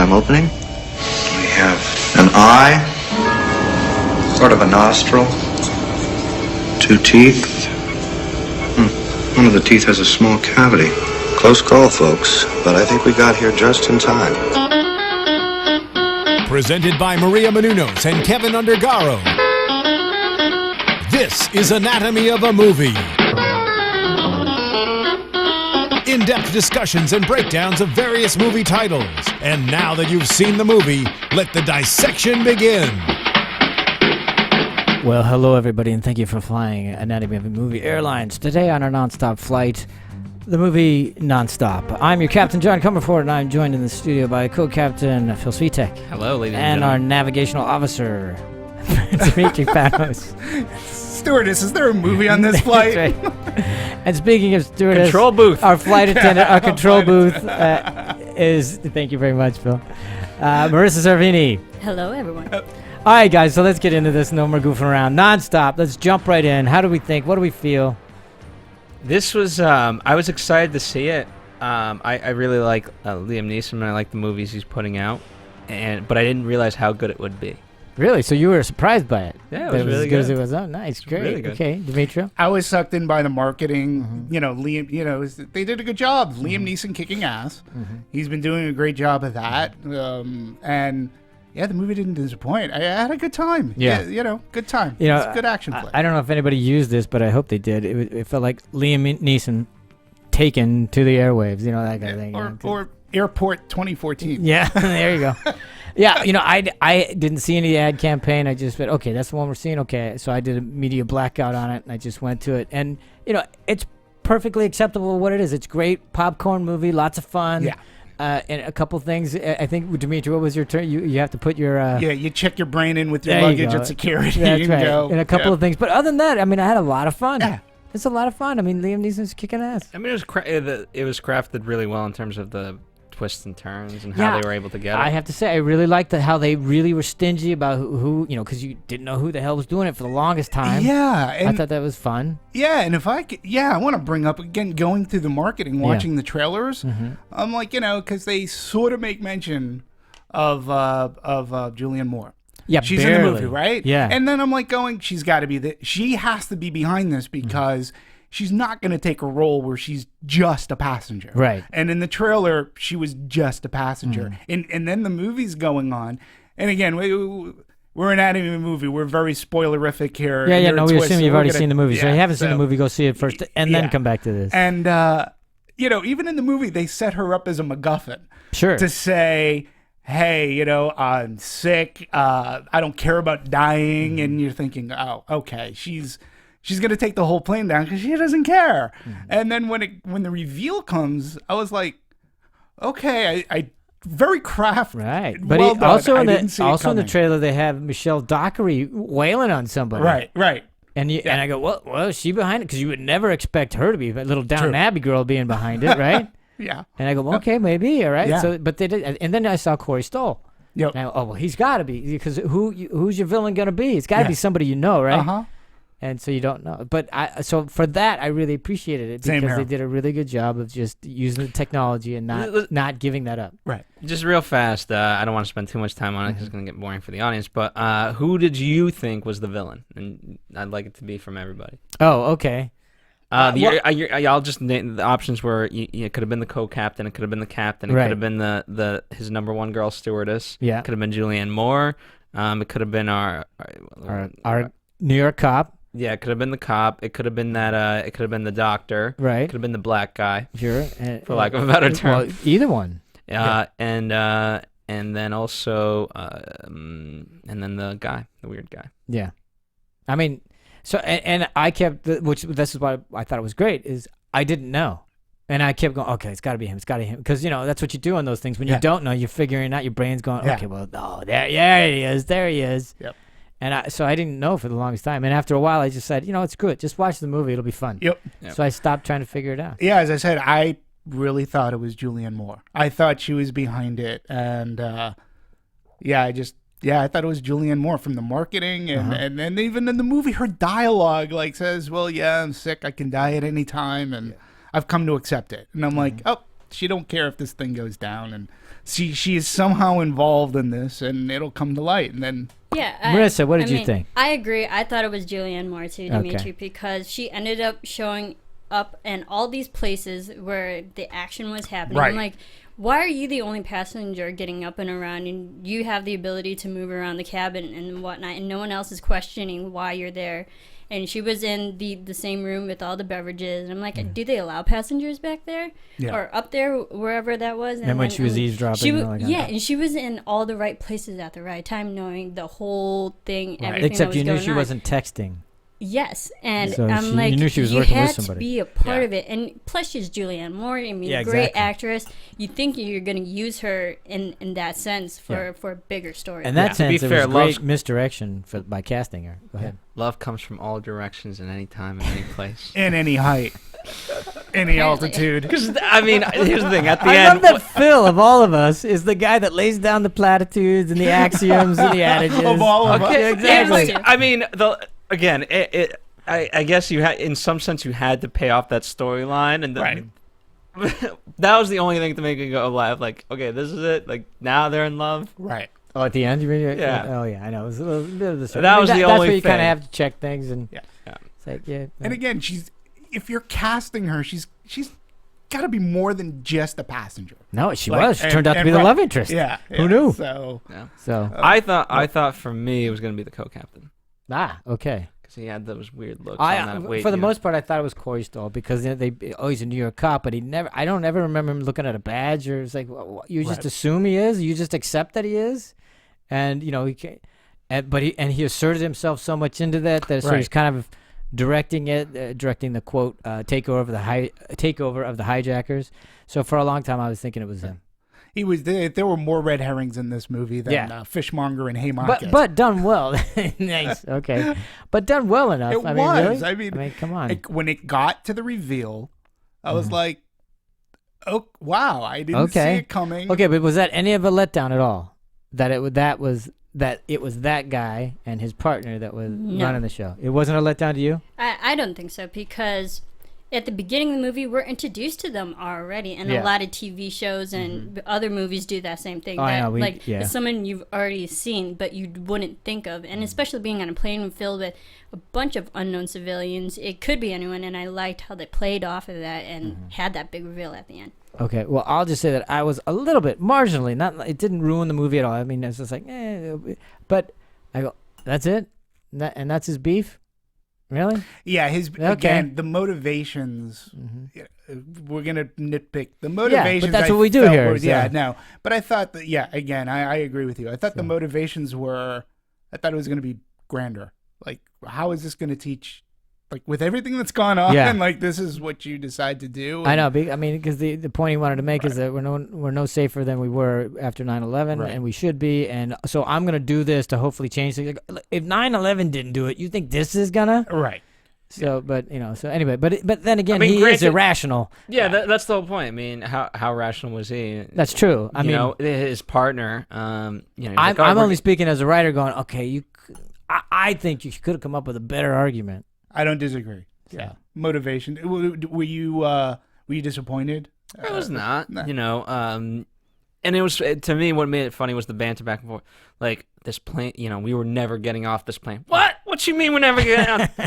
I'm opening. We have an eye, sort of a nostril, 2 teeth. One of the teeth has a small cavity. Close call, folks, but I think we got here just in time. Presented by Maria Menounos and Kevin Undergaro. This is Anatomy of a Movie. In-depth discussions and breakdowns of various movie titles. And now that you've seen the movie, let the dissection begin. Well, hello everybody, and thank you for flying Anatomy of a Movie Airlines. Today on our non-stop flight, the movie Non-Stop. I'm your captain, John Comerford, and I'm joined in the studio by co-captain Phil Svitek. Hello, ladies and and our gentlemen. navigational officer, Demetri Panos. Stewardess, is there a movie on this flight? That's right. And speaking of stewardess, Control booth. Our flight attendant, our control booth is, thank you very much, Phil, Marisa Serafini. Hello, everyone. All right, guys, so let's get into this. No more goofing around. Non-stop. Let's jump right in. How do we think? What do we feel? This was, I was excited to see it. I really like Liam Neeson, and I like the movies he's putting out, but I didn't realize how good it would be. Really? So you were surprised by it? Yeah, it was really as good. As it was. Oh, nice. Great. Really good. Okay, Demetri? I was sucked in by the marketing. Mm-hmm. You know, Liam, they did a good job. Liam Neeson kicking ass. Mm-hmm. He's been doing a great job of that. And yeah, the movie didn't disappoint. I had a good time. Yeah. Good time. You know, It's a good action flick. I don't know if anybody used this, but I hope they did. It felt like Liam Neeson taken to the airwaves, that kind of thing. Or Airport 2014. Yeah, there you go. Yeah, I didn't see any ad campaign. I just said, okay, that's the one we're seeing. Okay, so I did a media blackout on it, and I just went to it. And, it's perfectly acceptable what it is. It's great popcorn movie, lots of fun. Yeah. And a couple things. I think, Demetri, what was your turn? You have to put your... Yeah, you check your brain in with your there you luggage go. at security. That's and right. go. And a couple of things. But other than that, I had a lot of fun. Yeah. It's a lot of fun. Liam Neeson's kicking ass. I mean, it was crafted really well in terms of the twists and turns and how they were able to get it. I have to say, I really liked how they really were stingy about who because you didn't know who the hell was doing it for the longest time. Yeah. And I thought that was fun. Yeah, and if I could, I want to bring up again, going through the marketing, watching the trailers. Mm-hmm. I'm like, because they sort of make mention of Julianne Moore. Yeah, she's barely. in the movie, right? Yeah. And then I'm like she's got to be she has to be behind this because she's not going to take a role where she's just a passenger. Right. And in the trailer, she was just a passenger. And then the movie's going on. And again, we're an anime movie. We're very spoilerific here. Yeah, no, we twist, assume so you've we're already gonna- seen the movie. So yeah, if you haven't seen the movie, go see it first and then come back to this. And, even in the movie, they set her up as a MacGuffin. Sure. To say, hey, I'm sick. I don't care about dying. And you're thinking, oh, okay, she's going to take the whole plane down because she doesn't care. And then when the reveal comes, I was like, okay, I very crafty. Right. But well done. also I in didn't see it in the coming. trailer, they have Michelle Dockery wailing on somebody. Right. And and I go, well, is she behind it? Because you would never expect her to be a little Downton Abbey girl being behind it, right? Yeah. And I go, well, okay, maybe, all right. Yeah. So, but they did, and then I saw Corey Stoll. Yep. And I go, oh, well, he's got to be, because who's your villain going to be? It's got to be somebody you know, right? Uh-huh. And so you don't know. But so for that, I really appreciated it Same because here. they did a really good job of just using the technology and not giving that up. Right. Just real fast, I don't want to spend too much time on it because it's going to get boring for the audience, but who did you think was the villain? And I'd like it to be from everybody. Oh, okay. I'll just name the options were it could have been the co-captain, it could have been the captain, it Right. could have been his number one girl stewardess, Yeah. it could have been Julianne Moore, it could have been our New York cop. yeah, it could have been the cop, it could have been it could have been the doctor, Right. it could have been the black guy, Sure. for lack of a better term. Well, either one. And then also and then the weird guy. Yeah. So, and I kept, this is why I thought it was great, is I didn't know. And I kept going, okay, it's got to be him. It's got to be him. Because, that's what you do on those things. When you don't know, you're figuring out, your brain's going, okay, well, there he is. There he is. Yep. And so I didn't know for the longest time. And after a while, I just said, it's good. Just watch the movie. It'll be fun. Yep. So I stopped trying to figure it out. Yeah, as I said, I really thought it was Julianne Moore. I thought she was behind it. And, I thought it was Julianne Moore from the marketing. And then even in the movie, her dialogue says, well, yeah, I'm sick. I can die at any time. And I've come to accept it. And I'm like, oh, she don't care if this thing goes down, and she is somehow involved in this, and it'll come to light, and then. Yeah, Marissa, what did you think? I agree. I thought it was Julianne Moore too, Demetri, because she ended up showing up in all these places where the action was happening. Right. I'm like, why are you the only passenger getting up and around, and you have the ability to move around the cabin and whatnot, and no one else is questioning why you're there? And she was in the same room with all the beverages. And I'm like, do they allow passengers back there? Yeah. Or up there, wherever that was? And when she was eavesdropping. And she was in all the right places at the right time, knowing the whole thing, everything Except that was you knew going she on. wasn't texting. Yes, and So I'm like, you knew she was you working with had to somebody. be a part of it, and plus she's Julianne Moore. I mean, great actress. You think you're going to use her in that sense for a bigger story. In that sense, To it be fair, was great misdirection by casting her. Go ahead. Love comes from all directions in any time and any place. In any height, any altitude. Because I mean, here's the thing. At the I end, love that Phil of all of us is the guy that lays down the platitudes and the axioms and the adages. Of all of us. Okay, exactly. Yeah. I mean, I guess you had, in some sense, you had to pay off that storyline, and Right. that was the only thing to make it go live. Like, okay, this is it. Like, now they're in love. Right. Oh, at the end, you mean? Yeah. Oh, yeah, I know. It was a little bit of the story. That was the that's only where you kind thing. of have to check things and. Yeah. It's like, yeah. And again, if you're casting her, she's got to be more than just a passenger. No, she Like, was. She turned out to and be the right. love interest. Yeah. Who knew? So Yeah. So. I thought for me it was gonna be the co-captain Okay. because he had those weird looks. on that weight For the unit. most part, I thought it was Corey Stoll because he's a New York cop, but I don't ever remember him looking at a badge or it's like, you just assume he is, you just accept that he is, and he can't, but he asserted himself so much into that so he's kind of directing the quote takeover of the hijackers. So for a long time, I was thinking it was him. he was there were more red herrings in this movie than Fishmonger and Haymarket. But done well. Nice. Okay. But done well enough. It I was. Mean, really? Come on. When it got to the reveal, I was like, "Oh wow! I didn't see it coming." Okay, but was that any of a letdown at all? That it was that guy and his partner that was running the show. It wasn't a letdown to you? I don't think so, because at the beginning of the movie, we're introduced to them already, and a lot of TV shows and other movies do that same thing. Oh, I know. It's someone you've already seen, but you wouldn't think of, and especially being on a plane filled with a bunch of unknown civilians, it could be anyone. And I liked how they played off of that and had that big reveal at the end. Okay, well, I'll just say that I was a little bit marginally, it didn't ruin the movie at all. I mean, it's just like, but I go, that's it? And that's his beef? Really? Yeah, again, the motivations, we're going to nitpick. The motivations. Yeah, but that's what we do here. No. But I thought that, again, I agree with you. I thought the motivations I thought it was going to be grander. Like, how is this going to teach? Like, with everything that's gone on, like, this is what you decide to do. I know. I mean, because the point he wanted to make is that we're no safer than we were after 9/11, and we should be. And so I'm going to do this to hopefully change things. Like, if 9/11 didn't do it, you think this is going to? Right. So, but, so anyway, but then again, he is irrational. Yeah, that's the whole point. I mean, how rational was he? That's true. I mean, his partner, I'm only speaking as a writer going, okay, I think you could have come up with a better argument. I don't disagree. Yeah. Motivation. Were you disappointed? I was not. No. And it was, to me, what made it funny was the banter back and forth. Like, this plane, we were never getting off this plane. What? What you mean we're never getting off?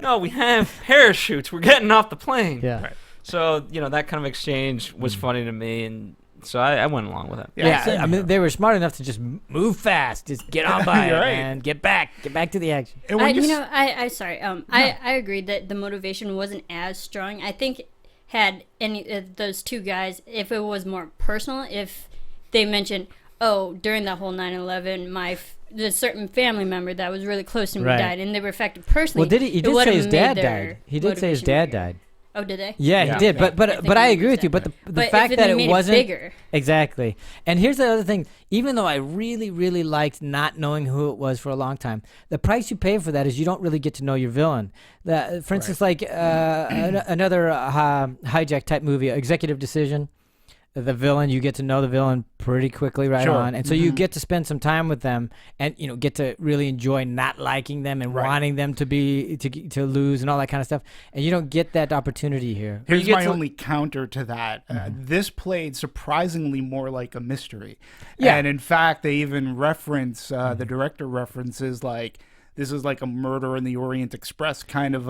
No, we have parachutes. We're getting off the plane. Yeah. Right. So, that kind of exchange was funny to me, and so I went along with it. Yeah, I mean, they were smart enough to just move fast, just get on by it, and get back to the action. I agree that the motivation wasn't as strong. I think had any of those two guys, if it was more personal, if they mentioned, during that whole 9/11, the certain family member that was really close to me died, and they were affected personally. Well, he did say his dad died. He did say his dad died. Oh, did they? Yeah, he did. But I agree with you. But the fact that it wasn't bigger. Exactly. And here's the other thing. Even though I really, really liked not knowing who it was for a long time, the price you pay for that is you don't really get to know your villain. For instance, like another hijack type movie, Executive Decision. the villain, you get to know the villain pretty quickly right Sure. on, and so you get to spend some time with them, and get to really enjoy not liking them and wanting them to lose and all that kind of stuff, and you don't get that opportunity here. Here's my only counter to that. This played surprisingly more like a mystery. Yeah. And in fact, they even reference, the director references like, this is like a Murder in the Orient Express kind of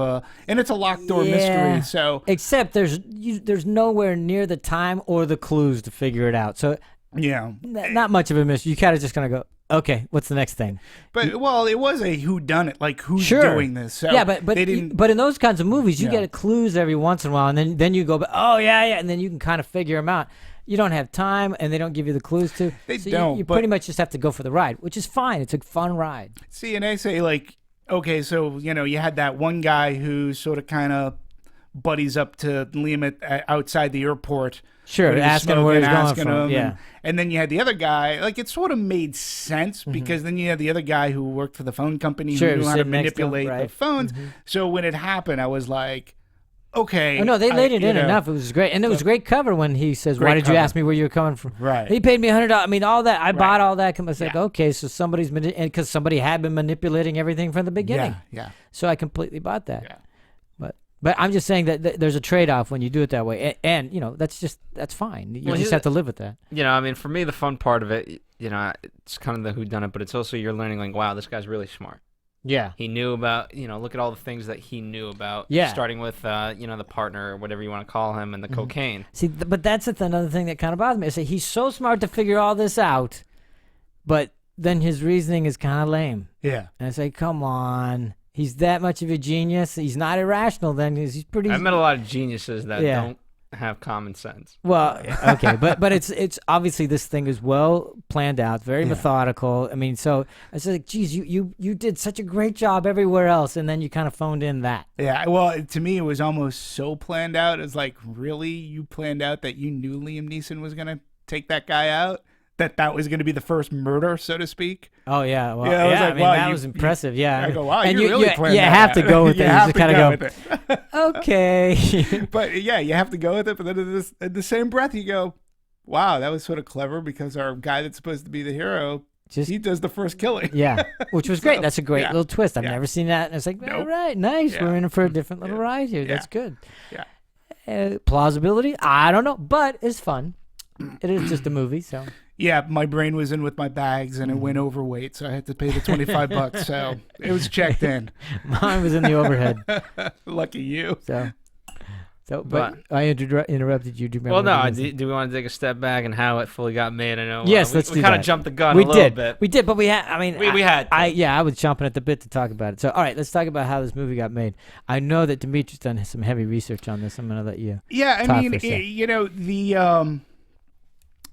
and it's a locked door mystery. So except there's nowhere near the time or the clues to figure it out. So not much of a mystery. You kind of just kind of go, okay, what's the next thing? But it was a whodunit, like who's doing this. So yeah, but they didn't. But in those kinds of movies, you get clues every once in a while, and then you go, oh yeah, and then you can kind of figure them out. You don't have time, and they don't give you the clues to. They so don't. You pretty much just have to go for the ride, which is fine. It's a fun ride. See, and they say like, okay, so you had that one guy who sort of kind of buddies up to Liam outside the airport. Sure, asking where he's going from. Yeah, and then you had the other guy. Like it sort of made sense because then you had the other guy who worked for the phone company who knew how to manipulate the phones. So when it happened, I was like, okay. Oh, no, they laid it in enough. It was great. And it was a great cover when he says, why did you ask me where you were coming from? Right. He paid me $100. I mean, all that. I bought all that. I was like, okay, so somebody's, because somebody had been manipulating everything from the beginning. Yeah. So I completely bought that. Yeah. But I'm just saying that there's a trade-off when you do it that way. And that's fine. You just have to live with that. I mean, for me, the fun part of it, it's kind of the whodunit, but it's also you're learning, like, wow, this guy's really smart. Yeah. He knew about, look at all the things that he knew about. Yeah. Starting with, the partner or whatever you want to call him and the cocaine. See, but that's another thing that kind of bothers me. Is that he's so smart to figure all this out, but then his reasoning is kind of lame. Yeah. And it's like, come on. He's that much of a genius. He's not irrational then. He's pretty... I've met a lot of geniuses that don't have common sense. Well, okay, but it's obviously this thing is well planned out, very methodical. I mean, so I was like, geez, you did such a great job everywhere else, and then you kind of phoned in that. Yeah, well, to me, it was almost so planned out. It's like, really? You planned out that you knew Liam Neeson was going to take that guy out? That was going to be the first murder, so to speak? Oh, yeah. Well, I was like, wow, that was impressive, I go, wow, and you really planned you that have out. to go with it. You just kind of go with it. Okay. But, yeah, you have to go with it. But then in the same breath, you go, wow, that was sort of clever because our guy that's supposed to be the hero, he does the first killing. Yeah, which was great. That's a great little twist. I've never seen that. And it's like, all right, nice. Yeah. We're in for a different little ride here. That's good. Yeah. Plausibility? I don't know, but it's fun. It is just a movie, so... Yeah, my brain was in with my bags and it went overweight, so I had to pay the $25. So it was checked in. Mine was in the overhead. Lucky you. But I interrupted you. Do you Well, remember? no. Do we want to take a step back and how it fully got made? I know. Yes, let's do that. We kind of jumped the gun a little bit. We did, but we had. I mean, we had. I was chomping at the bit to talk about it. So, all right, let's talk about how this movie got made. I know that Demetri's done some heavy research on this. I'm going to let you. Yeah, I mean, the.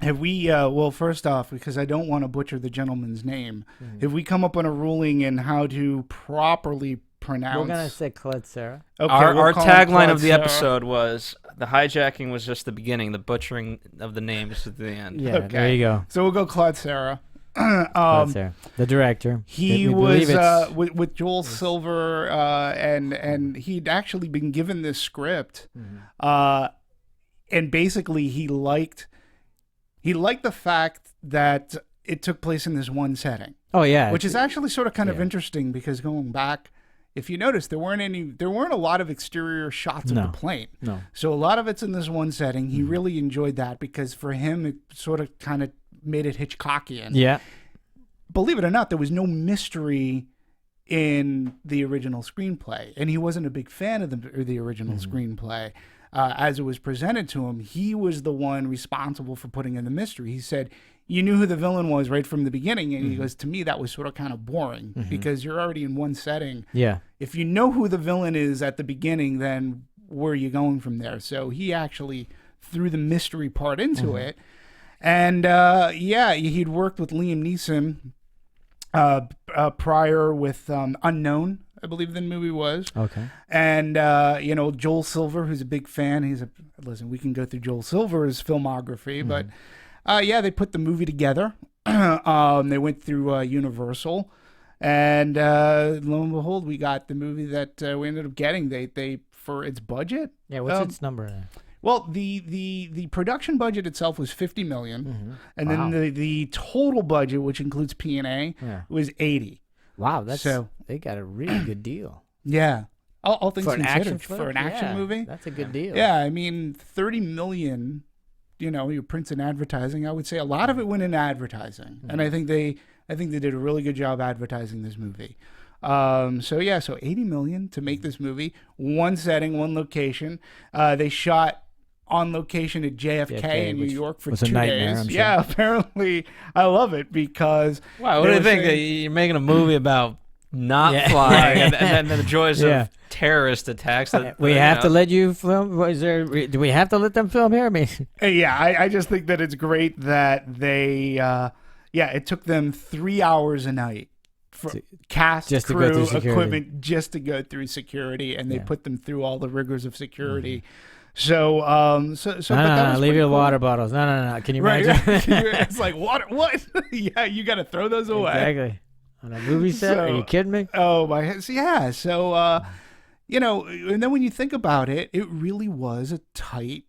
Have we, well, first off, because I don't want to butcher the gentleman's name, have we come up on a ruling in how to properly pronounce? We're going to say Collet-Serra. Okay, our tagline of the episode was, the hijacking was just the beginning, the butchering of the name is at the end. Yeah, there you go. So we'll go Collet-Serra. Collet-Serra, the director. He was with Joel Silver, and he'd actually been given this script, and basically he liked the fact that it took place in this one setting. Oh yeah, which is actually sort of kind of interesting because going back, if you notice, there weren't a lot of exterior shots of the plane. No. So a lot of it's in this one setting. He really enjoyed that because for him it sort of kind of made it Hitchcockian. Yeah. Believe it or not, there was no mystery in the original screenplay, and he wasn't a big fan of the original screenplay. As it was presented to him, he was the one responsible for putting in the mystery. He said, you knew who the villain was right from the beginning. And he goes, to me, that was sort of kind of boring because you're already in one setting. Yeah. If you know who the villain is at the beginning, then where are you going from there? So he actually threw the mystery part into it. And, he'd worked with Liam Neeson prior with Unknown, I believe the movie was. Okay. And, Joel Silver, who's a big fan. Listen, we can go through Joel Silver's filmography, but, they put the movie together. They went through Universal. And lo and behold, we got the movie that we ended up getting. They for its budget. Yeah, what's its number? Well, the production budget itself was $50 million, and then the total budget, which includes P&A, was $80. Wow, So they got a really good deal. Yeah, all things For an action considered, flick? for an action Yeah, movie, that's a good deal. Yeah, I mean, $30 million. Your prints and advertising. I would say a lot of it went into advertising, and I think they did a really good job advertising this movie. So $80 million to make this movie. One setting, one location. They shot on location at JFK in New York for 2 nightmare, days. I'm sure. Yeah, apparently I love it because. Wow, what do you think? You're making a movie about not flying and then the joys of terrorist attacks. We have to let you film. Do we have to let them film here? I mean, I just think that it's great that they. It took them 3 hours a night. Cast, just to crew, go through equipment, just to go through security, and they put them through all the rigors of security. So, no, leave your water bottles. No. Can you imagine? It's like water. What? Yeah, you got to throw those away. Exactly. On a movie set? Are you kidding me? Oh my! Yeah. So, and then when you think about it, it really was a tight.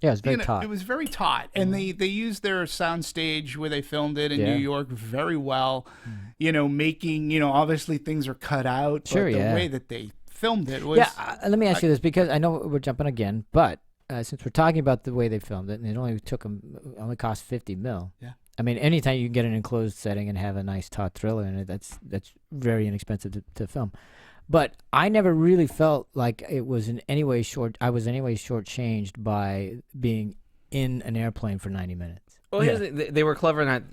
Yeah, it was very taut. It was very taut, and they used their soundstage where they filmed it in New York very well. Making obviously things are cut out, but the way that they filmed it was. Yeah, let me ask you this, because I know we're jumping again, but since we're talking about the way they filmed it, and it only cost $50 million. Yeah. I mean, anytime you can get an enclosed setting and have a nice taut thriller in it, that's very inexpensive to film. But I never really felt like it was in any way shortchanged by being in an airplane for 90 minutes. Well, they were clever in that,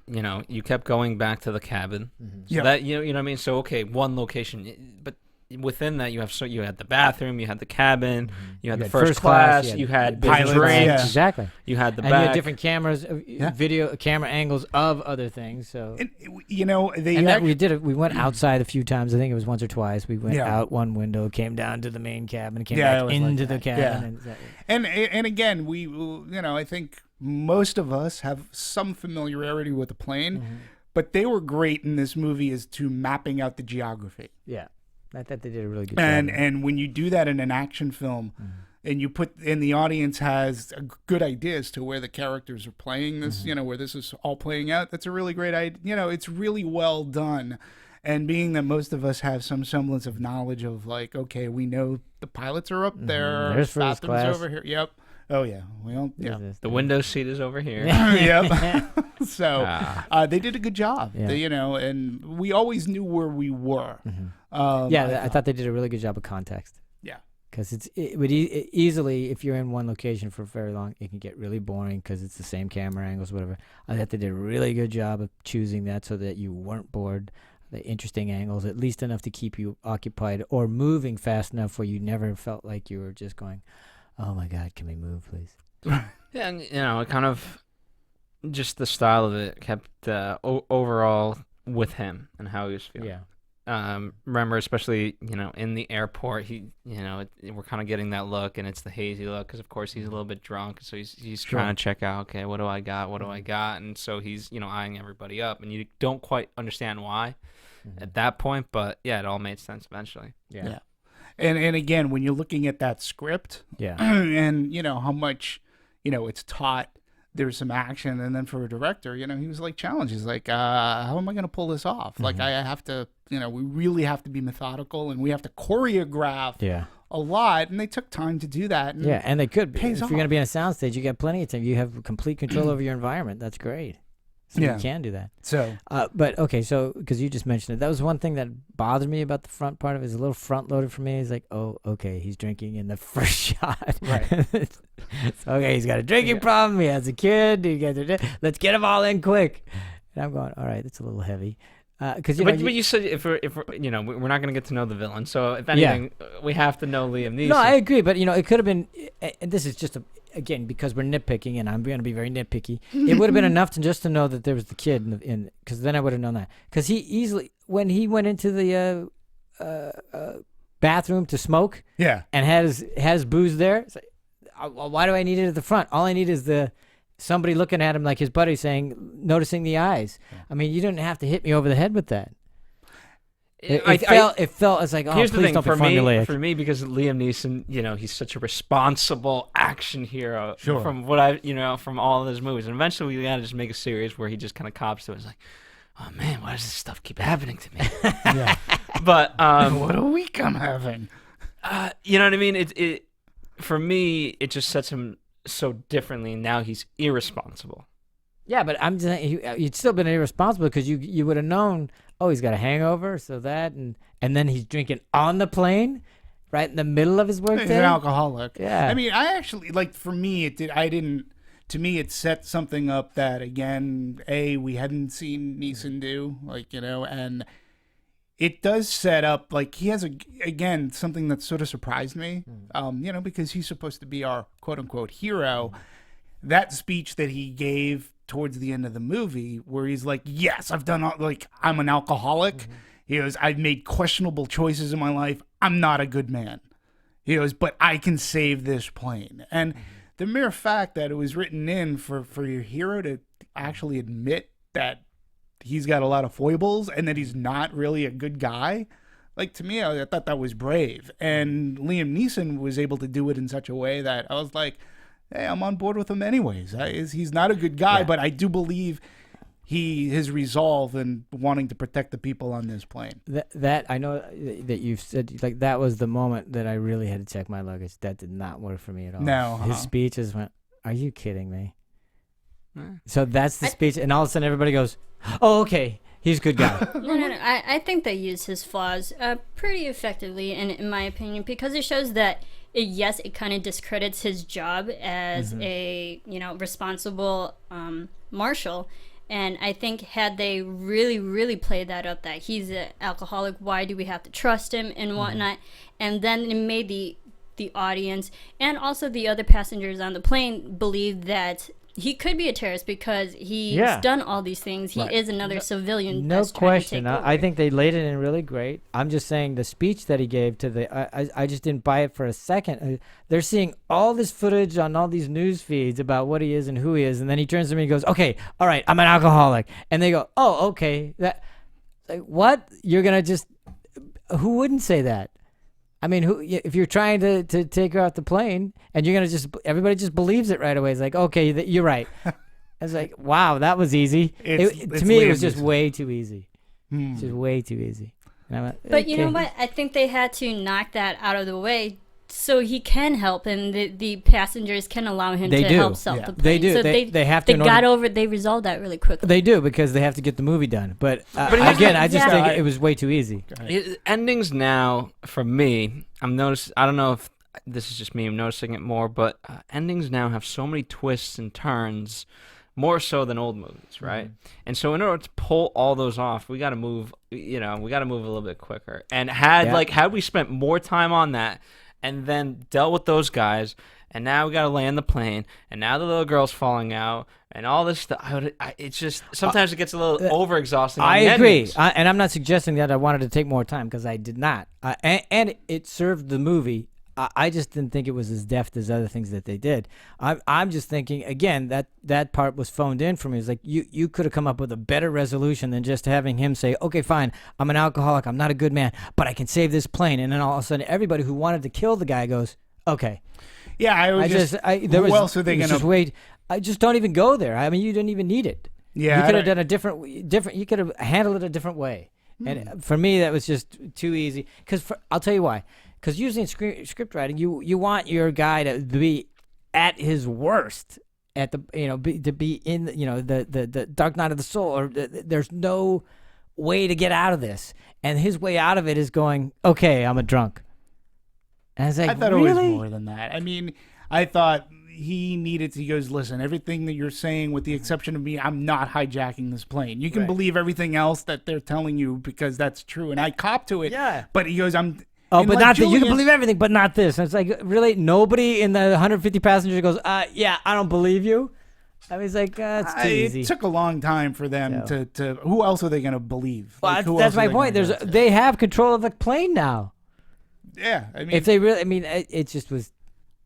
you kept going back to the cabin. So that, you know what I mean? So, okay, one location, but within that you had the bathroom, you had the cabin, you had the first class, you had pilots, drinks, exactly. You had the and back. you had different cameras, video camera angles of other things. So we went outside a few times. I think it was once or twice. We went out one window, came down to the main cabin, came back into the cabin. And again, we I think most of us have some familiarity with the plane, but they were great in this movie as to mapping out the geography. Yeah. I thought they did a really good job. And when you do that in an action film, and the audience has a good idea as to where the characters are playing this, where this is all playing out, that's a really great idea. It's really well done. And being that most of us have some semblance of knowledge of okay, we know the pilots are up there, there's first bathrooms class over here. Yep. Oh yeah. Well, yeah. The window seat is over here. Yep. So they did a good job. Yeah. And we always knew where we were. I thought they did a really good job of context. Yeah. Because it would easily, if you're in one location for very long, it can get really boring because it's the same camera angles, whatever. I thought they did a really good job of choosing that so that you weren't bored. The interesting angles, at least enough to keep you occupied or moving fast enough where you never felt like you were just going, oh my God, can we move, please? Yeah, and it kind of just the style of it kept overall with him and how he was feeling. Yeah. Remember, especially in the airport, we're kind of getting that look, and it's the hazy look because of course he's a little bit drunk, so he's trying to check out. Okay, what do I got? And so he's eyeing everybody up, and you don't quite understand why at that point, but yeah, it all made sense eventually. Yeah. And again, when you're looking at that script, and how much, it's taught, there's some action, and then for a director, he was challenged. He's like, how am I going to pull this off? Like, I have to, we really have to be methodical, and we have to choreograph a lot, and they took time to do that. And and they could. If pays you're off. going to be on a soundstage, you got plenty of time. You have complete control over your environment. That's great. So you can do that. So, but okay, so because you just mentioned it, that was one thing that bothered me about the front part of it. Is a little front loaded for me. It's like, oh, okay, he's drinking in the first shot. Right. Okay, he's got a drinking problem. He has a kid. Let's get him all in quick. And I'm going, all right, that's a little heavy. Because but you said if we're we're not going to get to know the villain, so if anything, we have to know Liam Neeson. No, I agree, but it could have been. And this is just again, because we're nitpicking, and I'm going to be very nitpicky, it would have been enough to know that there was the kid in because then I would have known that. Because he easily, when he went into the bathroom to smoke, and has booze there, it's like, why do I need it at the front? All I need is somebody looking at him like his buddy saying, noticing the eyes. I mean, you didn't have to hit me over the head with that. It felt as like, oh, here's the please thing don't be for me. formulaic. For me, because Liam Neeson, he's such a responsible action hero. Sure. From what from all of his movies, and eventually we gotta just make a series where he just kind of cops to it. It's like, oh man, why does this stuff keep happening to me? Yeah. But What a week I'm having. you know what I mean? It for me, it just sets him so differently. Now he's irresponsible. Yeah, but I'm just saying, you'd still been irresponsible because you would have known, oh, he's got a hangover, so that, and then he's drinking on the plane, right in the middle of his work He's day. an alcoholic. Yeah. I mean, I actually, like, for me, to me, it set something up that, again, we hadn't seen Neeson do, and it does set up, like, he has, again, something that sort of surprised me, because he's supposed to be our quote-unquote hero. That speech that he gave towards the end of the movie where he's like, yes, I've done I'm an alcoholic. He goes, I've made questionable choices in my life. I'm not a good man. He goes, but I can save this plane. And the mere fact that it was written in for your hero to actually admit that he's got a lot of foibles and that he's not really a good guy, like, to me, I thought that was brave. And Liam Neeson was able to do it in such a way that I was like, hey, I'm on board with him anyways. He's not a good guy, but I do believe his resolve in wanting to protect the people on this plane. That I know that you've said, like, that was the moment that I really had to check my luggage. That did not work for me at all. No. His speech just went, are you kidding me? So that's the speech, and all of a sudden everybody goes, oh, okay, he's a good guy. No. I think they use his flaws pretty effectively, in my opinion, because it shows that, yes, it kind of discredits his job as a, responsible marshal. And I think had they really, really played that up, that he's an alcoholic, why do we have to trust him and whatnot? And then it made the audience and also the other passengers on the plane believe that he could be a terrorist because he's done all these things. He is another civilian. No that's trying to question. take over. I think they laid it in really great. I'm just saying the speech that he gave to I just didn't buy it for a second. They're seeing all this footage on all these news feeds about what he is and who he is, and then he turns to me and goes, "Okay, all right, I'm an alcoholic," and they go, "Oh, okay." That, like, what? You're gonna just? Who wouldn't say that? I mean, if you're trying to take her off the plane and you're going to everybody just believes it right away. It's like, okay, you're right. It's like, wow, that was easy. To me, it was just way too easy. It's just way too easy. And I went, but you know what? I think they had to knock that out of the way so he can help and the passengers can allow him to help self the plane. They do. So they have to. They resolved that really quickly. They do because they have to get the movie done. But again, I just think it was way too easy. Endings now, for me, I don't know if this is just me, I'm noticing it more, but endings now have so many twists and turns, more so than old movies, right? And so in order to pull all those off, we got to move, we got to move a little bit quicker. And had we spent more time on that, and then dealt with those guys, and now we got to land the plane, and now the little girl's falling out, and all this stuff. It's just sometimes it gets a little overexhausting. I agree, and I'm not suggesting that I wanted to take more time because I did not, and it served the movie. I just didn't think it was as deft as other things that they did. I'm just thinking again that part was phoned in for me. It's like you could have come up with a better resolution than just having him say, okay, fine, I'm an alcoholic, I'm not a good man, but I can save this plane, and then all of a sudden everybody who wanted to kill the guy goes, okay. Yeah, who else are they going to wait? I just don't even go there. I mean, you didn't even need it. Yeah, you could have done a different. You could have handled it a different way. And for me, that was just too easy. Because I'll tell you why. Because usually in script writing, you want your guy to be at his worst, at the to be in the dark night of the soul, or there's no way to get out of this, and his way out of it is going, okay, I'm a drunk. And I was like, I thought really? It was more than that. I mean, I thought he goes, listen, everything that you're saying, with the exception of me, I'm not hijacking this plane. You can believe everything else that they're telling you because that's true, and I cop to it. Yeah. But he goes, Oh, but not that. You can believe everything, but not this. And it's like, really? Nobody in the 150 passengers goes, yeah, I don't believe you? I was like, it's too easy. It took a long time for them to who else are they going to believe? Well, that's my point. They have control of the plane now. Yeah. I mean, if they really, it just was,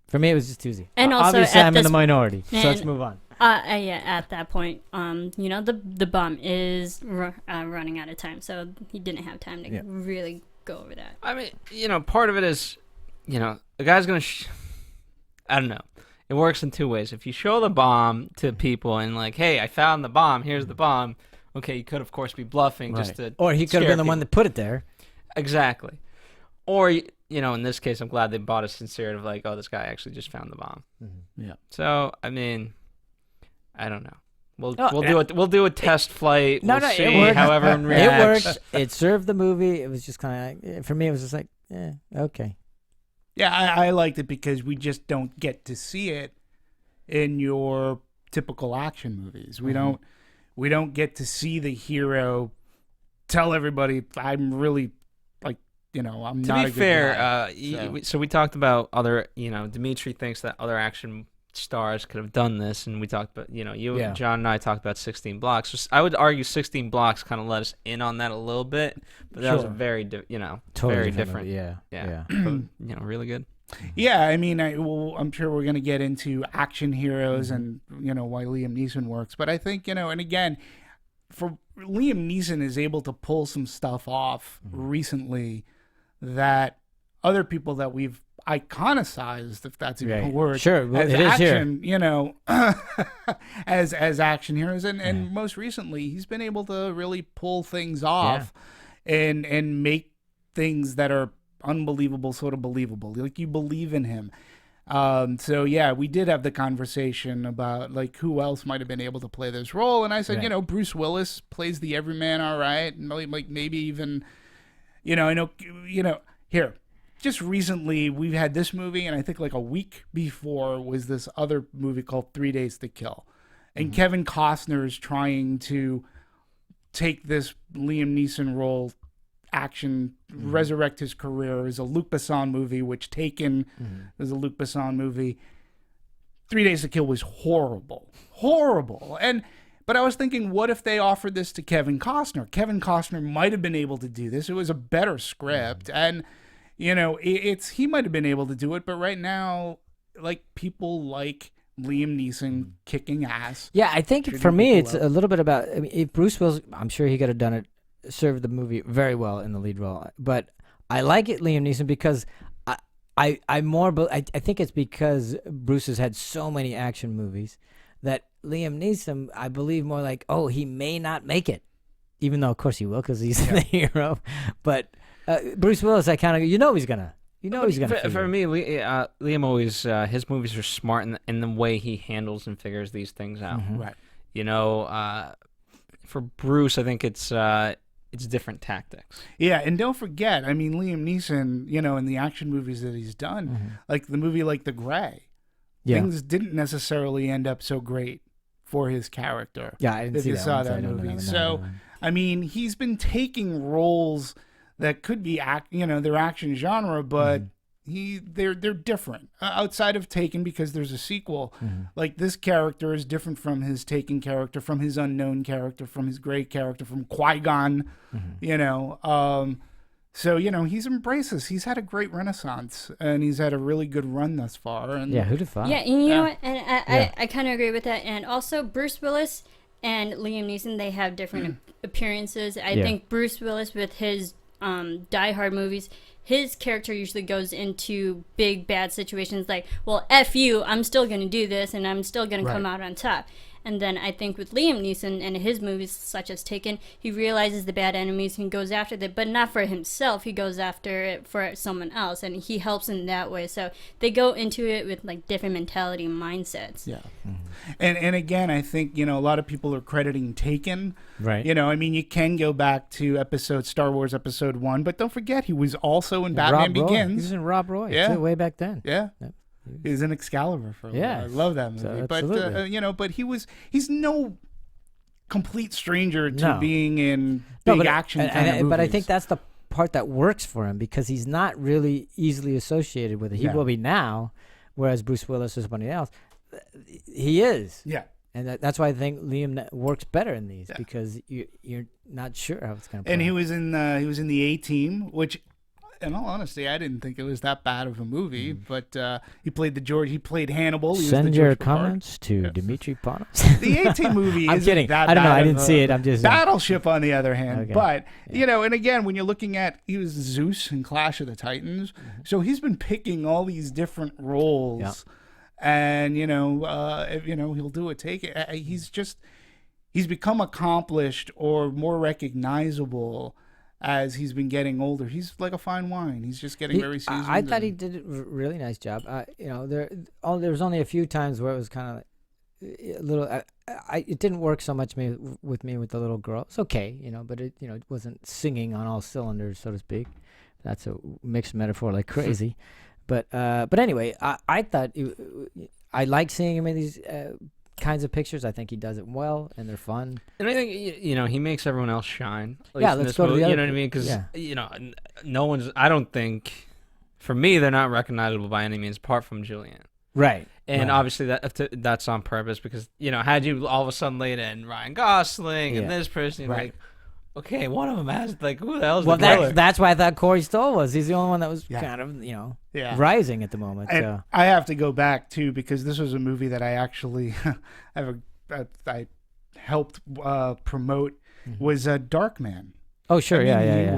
for me, it was just too easy. And also, obviously, I'm in the minority, so let's move on. Yeah, at that point, the bomb is running out of time, so he didn't have time to really go over that. I mean, part of it is, the guy's gonna. I don't know. It works in two ways. If you show the bomb to people and like, hey, I found the bomb. Here's the bomb. Okay, you could of course be bluffing just to. Or he could have been the one that put it there. Exactly. Or in this case, I'm glad they bought a sincerity of like, oh, this guy actually just found the bomb. Mm-hmm. Yeah. So I mean, I don't know. We'll do a test flight. We'll see it worked. how everyone reacts. It worked. It served the movie. It was just kind of for me. It was just like, okay. Yeah, I liked it because we just don't get to see it in your typical action movies. We don't get to see the hero tell everybody, I'm really I'm not a good guy. To be fair, so we talked about other, Demetri thinks that other action stars could have done this, and we talked about, John and I talked about 16 Blocks. So I would argue 16 Blocks kind of let us in on that a little bit, but that was a very, totally very different. Yeah. But, really good. Yeah, I mean, I'm sure we're going to get into action heroes and, why Liam Neeson works. But I think, and again, for Liam Neeson is able to pull some stuff off recently that other people that we've iconicized, if that's even a word, sure, as it is action, here. as action heroes. And most recently, he's been able to really pull things off and make things that are unbelievable sort of believable, like you believe in him. So yeah, we did have the conversation about like who else might have been able to play this role, and I said, Bruce Willis plays the everyman all right, and like maybe even, I know, here, just recently we've had this movie, and I think like a week before was this other movie called 3 Days to Kill, and Kevin Costner is trying to take this Liam Neeson role, action, resurrect his career. Is a Luc Besson movie, which Taken is a Luc Besson movie. 3 Days to Kill was horrible. But I was thinking, what if they offered this to Kevin Costner? Kevin Costner might have been able to do this. It was a better script, and he might have been able to do it. But right now, like, people like Liam Neeson kicking ass. Yeah, I think for me, it's a little bit about. I mean, if Bruce Willis, I'm sure he could have done it. Served the movie very well in the lead role, but I like it Liam Neeson because I think it's because Bruce has had so many action movies that Liam Neeson, I believe more like, oh, he may not make it, even though of course he will because he's the hero. But Bruce Willis, I kind of he's gonna. For me, Liam always his movies are smart in the way he handles and figures these things out. Right. For Bruce, I think it's different tactics. Yeah, and don't forget, I mean, Liam Neeson, in the action movies that he's done, like the movie like The Grey, things didn't necessarily end up so great for his character. Yeah, I didn't see that. Saw that movie. So, I mean, he's been taking roles that could be, their action genre, but they're different outside of Taken because there's a sequel. Like this character is different from his Taken character, from his unknown character, from his Grey character, from Qui-Gon. So he's embraced this. He's had a great renaissance, and he's had a really good run thus far. And who'd have thought? Yeah, and you know what? And I kind of agree with that. And also Bruce Willis and Liam Neeson, they have different appearances. I think Bruce Willis with his Die Hard movies, his character usually goes into big bad situations like, well, F you, I'm still going to do this and I'm still going to come out on top. And then I think with Liam Neeson and his movies such as Taken, he realizes the bad enemies and goes after them, but not for himself. He goes after it for someone else, and he helps in that way. So they go into it with like different mentality and mindsets. Yeah. And again, I think, a lot of people are crediting Taken. Right. I mean, you can go back to Star Wars Episode 1, but don't forget he was also in Batman Begins. He was in Rob Roy, too, way back then. Yeah. He was in Excalibur for a while. I love that movie. So, but but he's no complete stranger to being in big action kind of movies. But I think that's the part that works for him because he's not really easily associated with it. He will be now, whereas Bruce Willis or somebody else, he is. Yeah. And that's why I think Liam works better in these because you're not sure how it's going to play. And he was in the A-Team, which in all honesty, I didn't think it was that bad of a movie. But he played He played Hannibal. He was Send the your George Papard. comments to Demetri Panos. The A-Team movie I'm isn't kidding. that I don't know. bad I of didn't a- see it. I'm just Battleship, on the other hand. Okay. But, and again, when you're looking at, he was Zeus in Clash of the Titans. So he's been picking all these different roles. Yeah. And, he'll do it. Take it. He's become accomplished or more recognizable as he's been getting older. He's like a fine wine. He's just getting very seasoned. I thought he did a really nice job. There was only a few times where it was kind of a little. It didn't work so much with me with the little girl. It's okay, but it wasn't singing on all cylinders, so to speak. That's a mixed metaphor like crazy. But anyway, I thought I like seeing him in these kinds of pictures. I think he does it well, and they're fun. And I think he makes everyone else shine. At Yeah, least in let's this go to the movie, other. you know what I mean? Because no one's. I don't think, for me, they're not recognizable by any means, apart from Julianne. Right. And obviously that's on purpose because had you all of a sudden laid in Ryan Gosling and this person, you're like, okay, one of them has who the hell's the killer? That's why I thought Corey Stoll was. He's the only one that was kind of rising at the moment. And So. I have to go back too because this was a movie that I actually I helped promote was Darkman. Oh sure, yeah.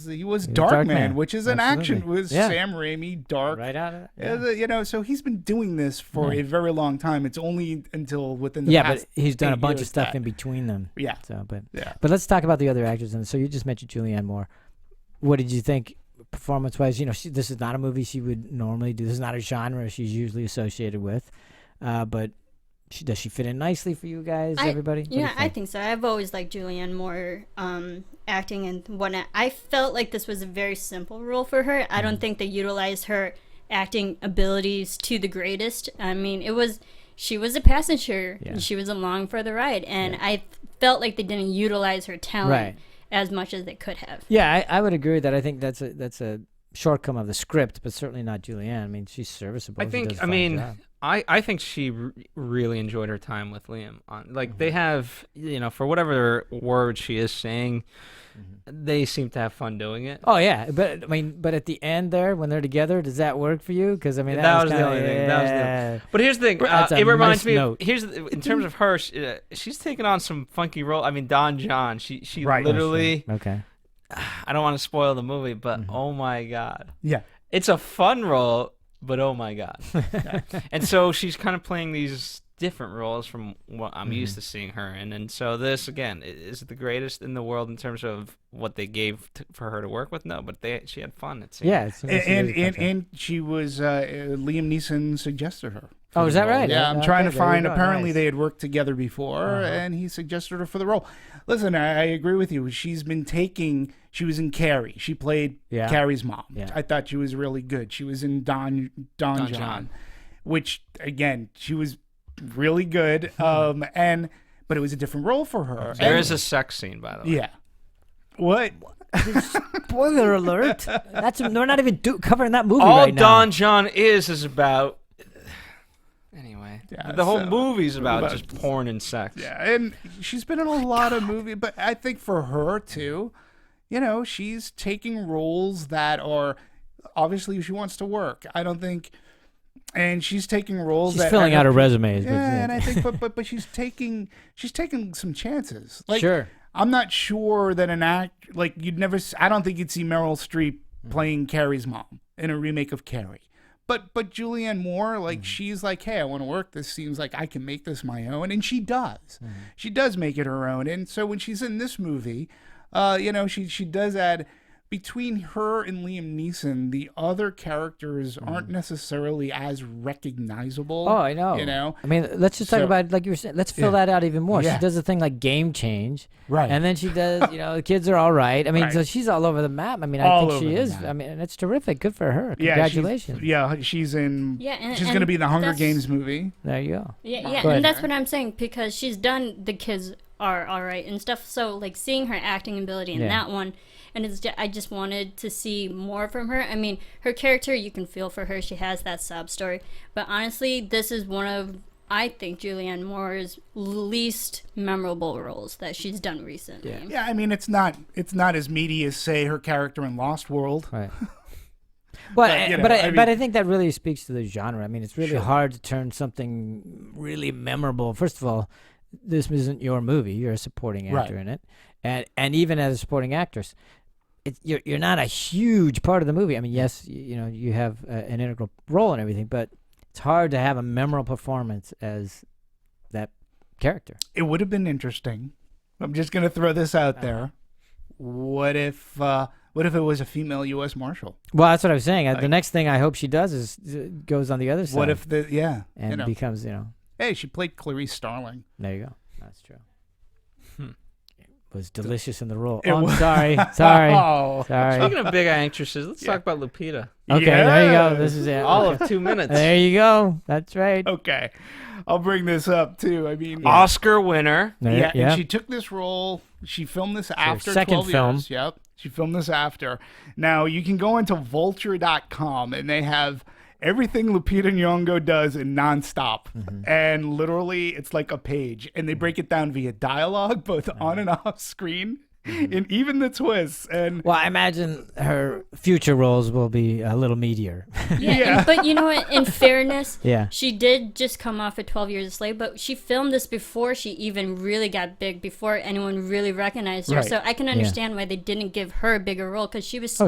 He was Darkman, which is an Absolutely. action with Sam Raimi, dark. Right out of it. So he's been doing this for a very long time. It's only until within the past but he's done a 8 bunch of years stuff that- in between them. Yeah. So, but Yeah. let's talk about the other actors. And so you just mentioned Julianne Moore. What did you think performance-wise? This is not a movie she would normally do. This is not a genre she's usually associated with. But does she fit in nicely for you guys, everybody? What do you I think so. I've always liked Julianne Moore acting and whatnot. I felt like this was a very simple role for her. I don't think they utilized her acting abilities to the greatest. I mean, she was a passenger. Yeah. She was along for the ride, and I felt like they didn't utilize her talent as much as they could have. Yeah, I would agree with that. I think that's a shortcome of the script, but certainly not Julianne. I mean, she's serviceable. I She think. does a I fine mean, job. I think she really enjoyed her time with Liam. They have, for whatever word she is saying, they seem to have fun doing it. Oh yeah, but at the end there, when they're together, does that work for you? Because I mean, That was the kinda, only thing. That was the. But here's the thing. That's a It reminds nice me. note. In terms of her, she's taken on some funky role. I mean, Don John. She Right. literally. Okay. I don't want to spoil the movie, but oh my god, Yeah. it's a fun role. But oh my god. And so she's kind of playing these different roles from what I'm used to seeing her in. And so this, again, is it the greatest in the world in terms of what they gave for her to work with? No, but she had fun, it seemed. Yeah. And she was Liam Neeson suggested her. for Oh, the is that role. right? Yeah, I'm Okay, trying to there you find. go. Apparently, Nice. they had worked together before, and he suggested her for the role. Listen, I agree with you. She's been taking. She was in Carrie. She played Carrie's mom. Yeah. I thought she was really good. She was in Don John, which again, she was really good. But it was a different role for her. There is a sex scene, by the way. Yeah. What? Spoiler alert! They're not even covering that movie All right now. Don John is about. Anyway, Yeah, the whole so- movie's about about- just porn and sex. Yeah, and she's been in a lot of movies, but I think for her too, she's taking roles that are obviously she wants to work. I don't think, and she's taking roles She's that filling out her resumes. Yeah, and I think, but she's taking some chances. Like, Sure. I'm not sure that an act like I don't think you'd see Meryl Streep playing Carrie's mom in a remake of Carrie. But Julianne Moore, like she's like, hey, I want to work. This seems like I can make this my own, and she does. She does make it her own, and so when she's in this movie, she does add. Between her and Liam Neeson, the other characters aren't necessarily as recognizable. Oh, I know. I mean, let's just talk So- about, like you were saying, let's fill that out even more. Yeah. She does a thing like Game Change. Right. And then she does, the kids are all right. I mean, Right. so she's all over the map. I mean, I All think she over the is. map. I mean, and it's terrific. Good for her. Yeah, Congratulations. she's in. Yeah, and- she's and going to be in the Hunger that's- Games movie. There you go. Yeah, Go ahead. and that's what I'm saying because she's done The Kids Are All Right and stuff. So like seeing her acting ability in Yeah. that one, and I just wanted to see more from her. I mean, her character, you can feel for her. She has that sob story. But honestly, this is one of, I think, Julianne Moore's least memorable roles that she's done recently. Yeah. Yeah, I mean it's not as meaty as say her character in Lost World. Right. But I think that really speaks to the genre. I mean, it's really hard to turn something really memorable. First of all, this isn't your movie. You're a supporting actor in it, and even as a supporting actress, you're not a huge part of the movie. I mean, yes, you have an integral role and everything, but it's hard to have a memorable performance as that character. It would have been interesting. I'm just gonna throw this out there. What if it was a female U.S. Marshal? Well, that's what I was saying. The next thing I hope she does is goes on the other side. What if and becomes Hey, she played Clarice Starling. There you go. That's true. It was delicious in the role. It I'm was. sorry. Oh. Sorry. Speaking of big actresses, let's talk about Lupita. Okay, there you go. This is it. All of 2 minutes. There you go. That's right. Okay, I'll bring this up too. I mean, Oscar winner. And she took this role. She filmed this after second 12 film. years. Yep, she filmed this after. Now you can go into vulture.com and they have everything Lupita Nyong'o does in nonstop. And literally it's like a page. And they break it down via dialogue, both on and off screen. And even the twists. And well, I imagine her future roles will be a little meatier. But you know what? In fairness, Yeah. she did just come off of 12 Years a Slave, but she filmed this before she even really got big, before anyone really recognized her. Right. So I can understand why they didn't give her a bigger role, because she was still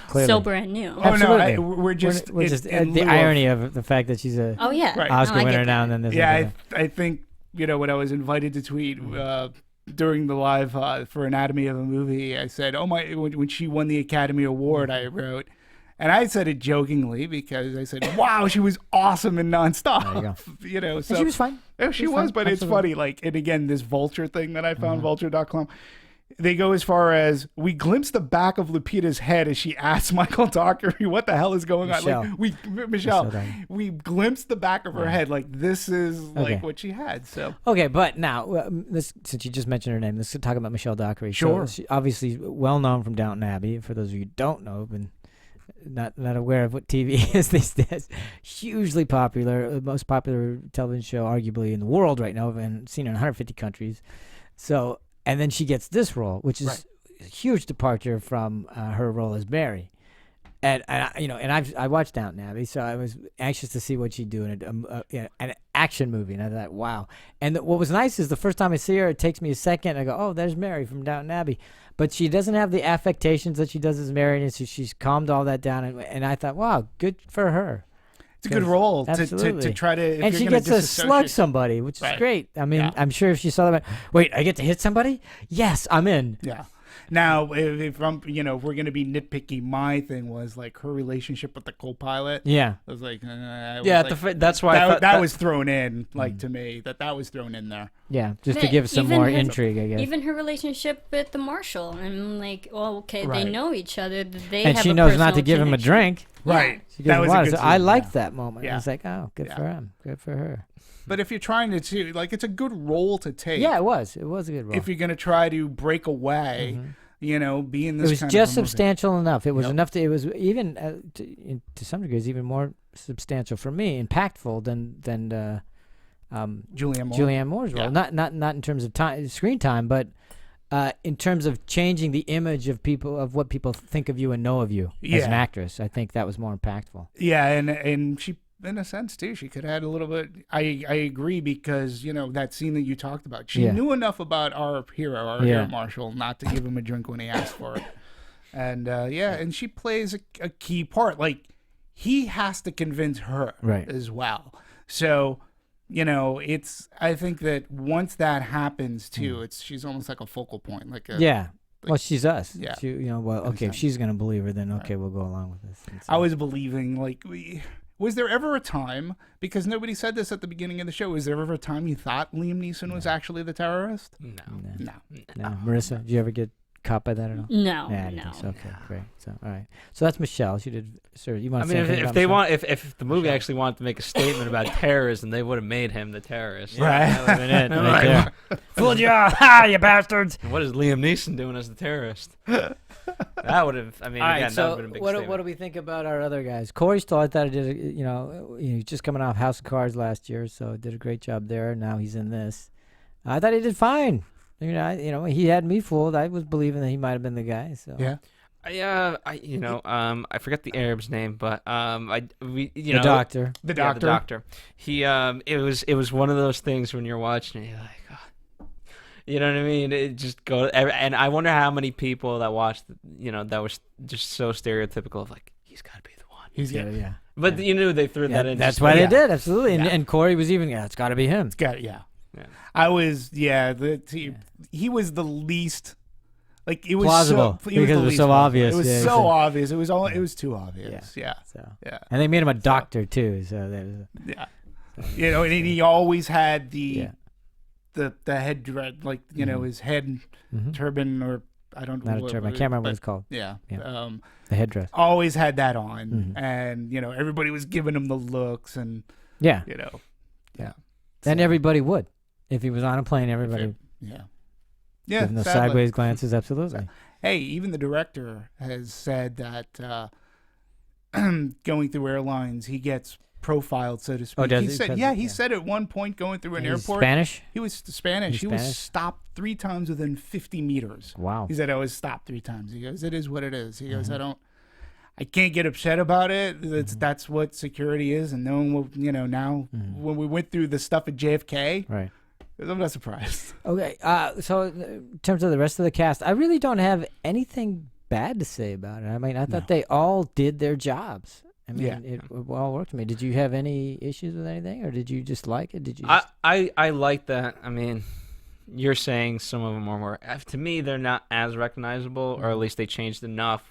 clearly. so brand new. oh Absolutely. no, we're just in the lieu irony of the fact that she's a Oh yeah, Right. Oscar I get winner that. now and then this. Yeah, I think when I was invited to tweet during the live for Anatomy of a Movie, I said, "Oh my!" When she won the Academy Award, I wrote, and I said it jokingly because I said, "Wow, she was awesome in Nonstop." There you So and she was fine. Yeah, she was, fine. but it's Absolutely. funny. Like, and again, this Vulture thing that I found, Vulture.com. They go as far as, we glimpse the back of Lupita's head as she asks Michael Dockery what the hell is going on. Like Michelle, we glimpsed the back of her head. Like, this is like what she had. So Okay, but now since you just mentioned her name, let's talk about Michelle Dockery. Sure. So she obviously well known from Downton Abbey. For those of you who don't know, been not aware of what TV is these days. Hugely popular, most popular television show arguably in the world right now, and seen in 150 countries. So. And then she gets this role, which is a huge departure from her role as Mary. And I watched Downton Abbey, so I was anxious to see what she'd do in an action movie. And I thought, wow. And what was nice is the first time I see her, it takes me a second. I go, oh, there's Mary from Downton Abbey. But she doesn't have the affectations that she does as Mary, and so she's calmed all that down. And I thought, wow, good for her. it's a good role to try to. And she gets to slug somebody, which is great. I mean, I'm sure if she saw that, wait, I get to hit somebody? Yes, I'm in. Yeah. Now, if I'm, if we're gonna be nitpicky, my thing was like her relationship with the co-pilot. Yeah. I was like, that's why that was thrown in, like to me, that was thrown in there. Yeah, just to give some more intrigue, I guess. Even her relationship with the marshal, and like, well, okay, they know each other. They and have she a knows not to personal give him a connection. drink. Right. She That gives was him a water. good So I scene, liked that moment. Yeah. It's like, oh, good for him. Good for her. But if you're trying to, like, it's a good role to take. Yeah, it was. It was a good role. If you're gonna try to break away, be in this. It was kind just of a movie. substantial enough. It was enough to. It was even to some degrees even more substantial for me, impactful than Julianne Moore's role. Not in terms of time, screen time, but in terms of changing the image of people, of what people think of you and know of you as an actress. I think that was more impactful. Yeah, and she, in a sense too, she could add a little bit. I agree, because that scene that you talked about, she knew enough about our hero, hero Marshall, not to give him a drink when he asked for it. And and she plays a key part. Like, he has to convince her as well. So I think that once that happens too, she's almost like a focal point. Well, she's us. Yeah. She, okay, if she's gonna believe her, then okay, we'll go along with this. I was believing, was there ever a time, because nobody said this at the beginning of the show, was there ever a time you thought Liam Neeson was actually the terrorist? No. Marissa, did you ever get caught by that or no? No, Yeah, I didn't no. think so. Okay, great. So, all right. So that's Michelle. She did. Sir, you want I to mean, say anything if about they Michelle? want, if the movie actually wanted to make a statement about terrorism, they would have made him the terrorist. Right. That would have been it. Right there. Fooled you all. Ha, you bastards. And what is Liam Neeson doing as the terrorist? That would have. I mean, All right, again, that would so have been a big what statement. do we think about our other guys? Corey Stoll, I thought he did, he's just coming off House of Cards last year, so did a great job there. Now he's in this. I thought he did fine. He had me fooled. I was believing that he might have been the guy. So Yeah. I forget the Arab's name, but The doctor. The Yeah, doctor. the doctor. He it was one of those things when you're watching it, you're like, oh. You know what I mean? It just goes, and I wonder how many people that watched, that was just so stereotypical of like, he's got to be the one. He's got Yeah. But you knew they threw that in. That's just why like- they did, absolutely. Yeah. And Corey was even, it's got to be him. yeah. Yeah. I was he was the least like it was Plausible, so, he was because the it was least so plausible. obvious. It was Yeah, so obvious. It was all it was too obvious. Yeah. So. Yeah. And they made him a doctor too. So that was, Yeah. And he always had the Yeah. the head dread, like his head turban, or I don't know not a what, term. I can't remember what it's called. Yeah. Yeah. The headdress. Always had that on, and everybody was giving him the looks, and Yeah. yeah. And everybody would. If he was on a plane, everybody Yeah. giving those sadly. sideways glances. Absolutely. Hey, even the director has said that going through airlines, he gets profiled, so to speak. Oh, does he he? said, Because- yeah, he yeah. said at one point going through an He's airport, Spanish? he was Spanish. He's He was Spanish? stopped 3 times within 50 meters. Wow. He said, I was stopped 3 times. He goes, it is what it is. He goes, Mm-hmm. I can't get upset about it. That's what security is. And knowing what, now when we went through the stuff at JFK, Right. I'm not surprised. Okay. So in terms of the rest of the cast, I really don't have anything bad to say about it. I mean, I thought they all did their jobs. I mean, Yeah. it all worked for me. Did you have any issues with anything, or did you just like it? Did you? I like that. I mean, you're saying some of them are more. To me, they're not as recognizable, or at least they changed enough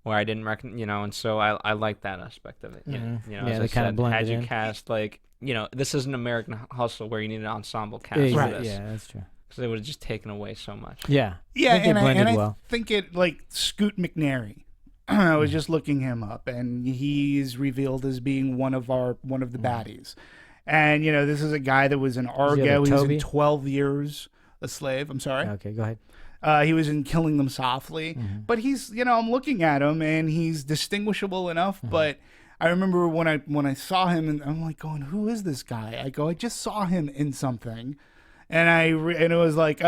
where I didn't and so I like that aspect of it. Yeah, as they I kinda said, blended had you in. cast this is an American Hustle where you need an ensemble cast Yeah, for Right. this. Yeah, that's true. Because it would have just taken away so much. Yeah. Yeah, I think they blended well. think it like Scoot McNairy. I was just looking him up, and he's revealed as being one of the baddies. And this is a guy that was in Argo. He was Toby? in 12 Years a Slave. I'm sorry. Okay, go ahead. He was in Killing Them Softly. But he's, I'm looking at him, and he's distinguishable enough. But I remember when I saw him, and I'm like going, who is this guy? I just saw him in something, and and it was like,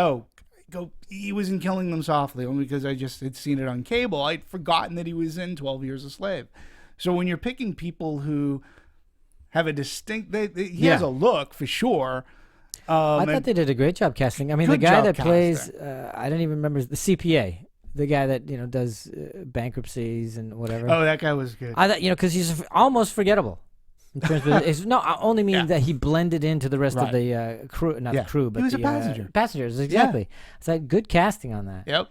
he was in Killing Them Softly, only because I just had seen it on cable. I'd forgotten that he was in 12 Years a Slave. So when you're picking people who have a distinct, he has a look for sure. I thought they did a great job casting. I mean, the Good guy job that plays, casting. I don't even remember, the CPA, the guy that does bankruptcies and whatever. Oh, that guy was good. I thought, because he's almost forgettable. In terms of, no, I only mean that he blended into the rest of Right. the crew, not Yeah. the crew, but He was a the passenger. passengers, exactly. So good casting on that. Yep.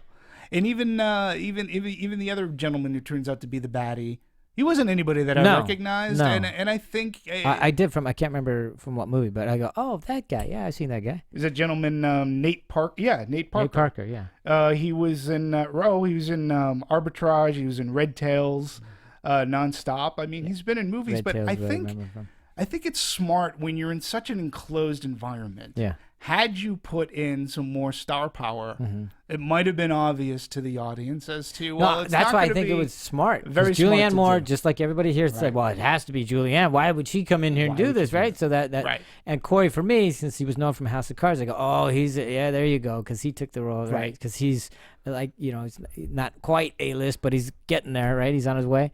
And even the other gentleman who turns out to be the baddie, he wasn't anybody that I No, recognized. no. And I think I did I can't remember from what movie, but I go, oh, that guy. Yeah, I've seen that guy. is a gentleman, Nate Parker. Yeah, Nate Parker. Nate Parker, yeah. He was in Row. He was in Arbitrage. He was in Red Tails, Nonstop. I mean, he's been in movies, Red but Tails, I where think remember from. I think it's smart when you're in such an enclosed environment. Yeah. Had you put in some more star power, it might have been obvious to the audience as to, well, No, it's that's not why I gonna think it be was smart. 'Cause very smart Julianne to Moore, do. just like everybody here, said, well, it has to be Julianne. Why would she come in here and Why do would this, she right? So that Right. and Corey, for me, since he was known from House of Cards, I go, oh, there you go, because he took the role, right? Right. Because he's like, he's not quite A-list, but he's getting there, right? He's on his way.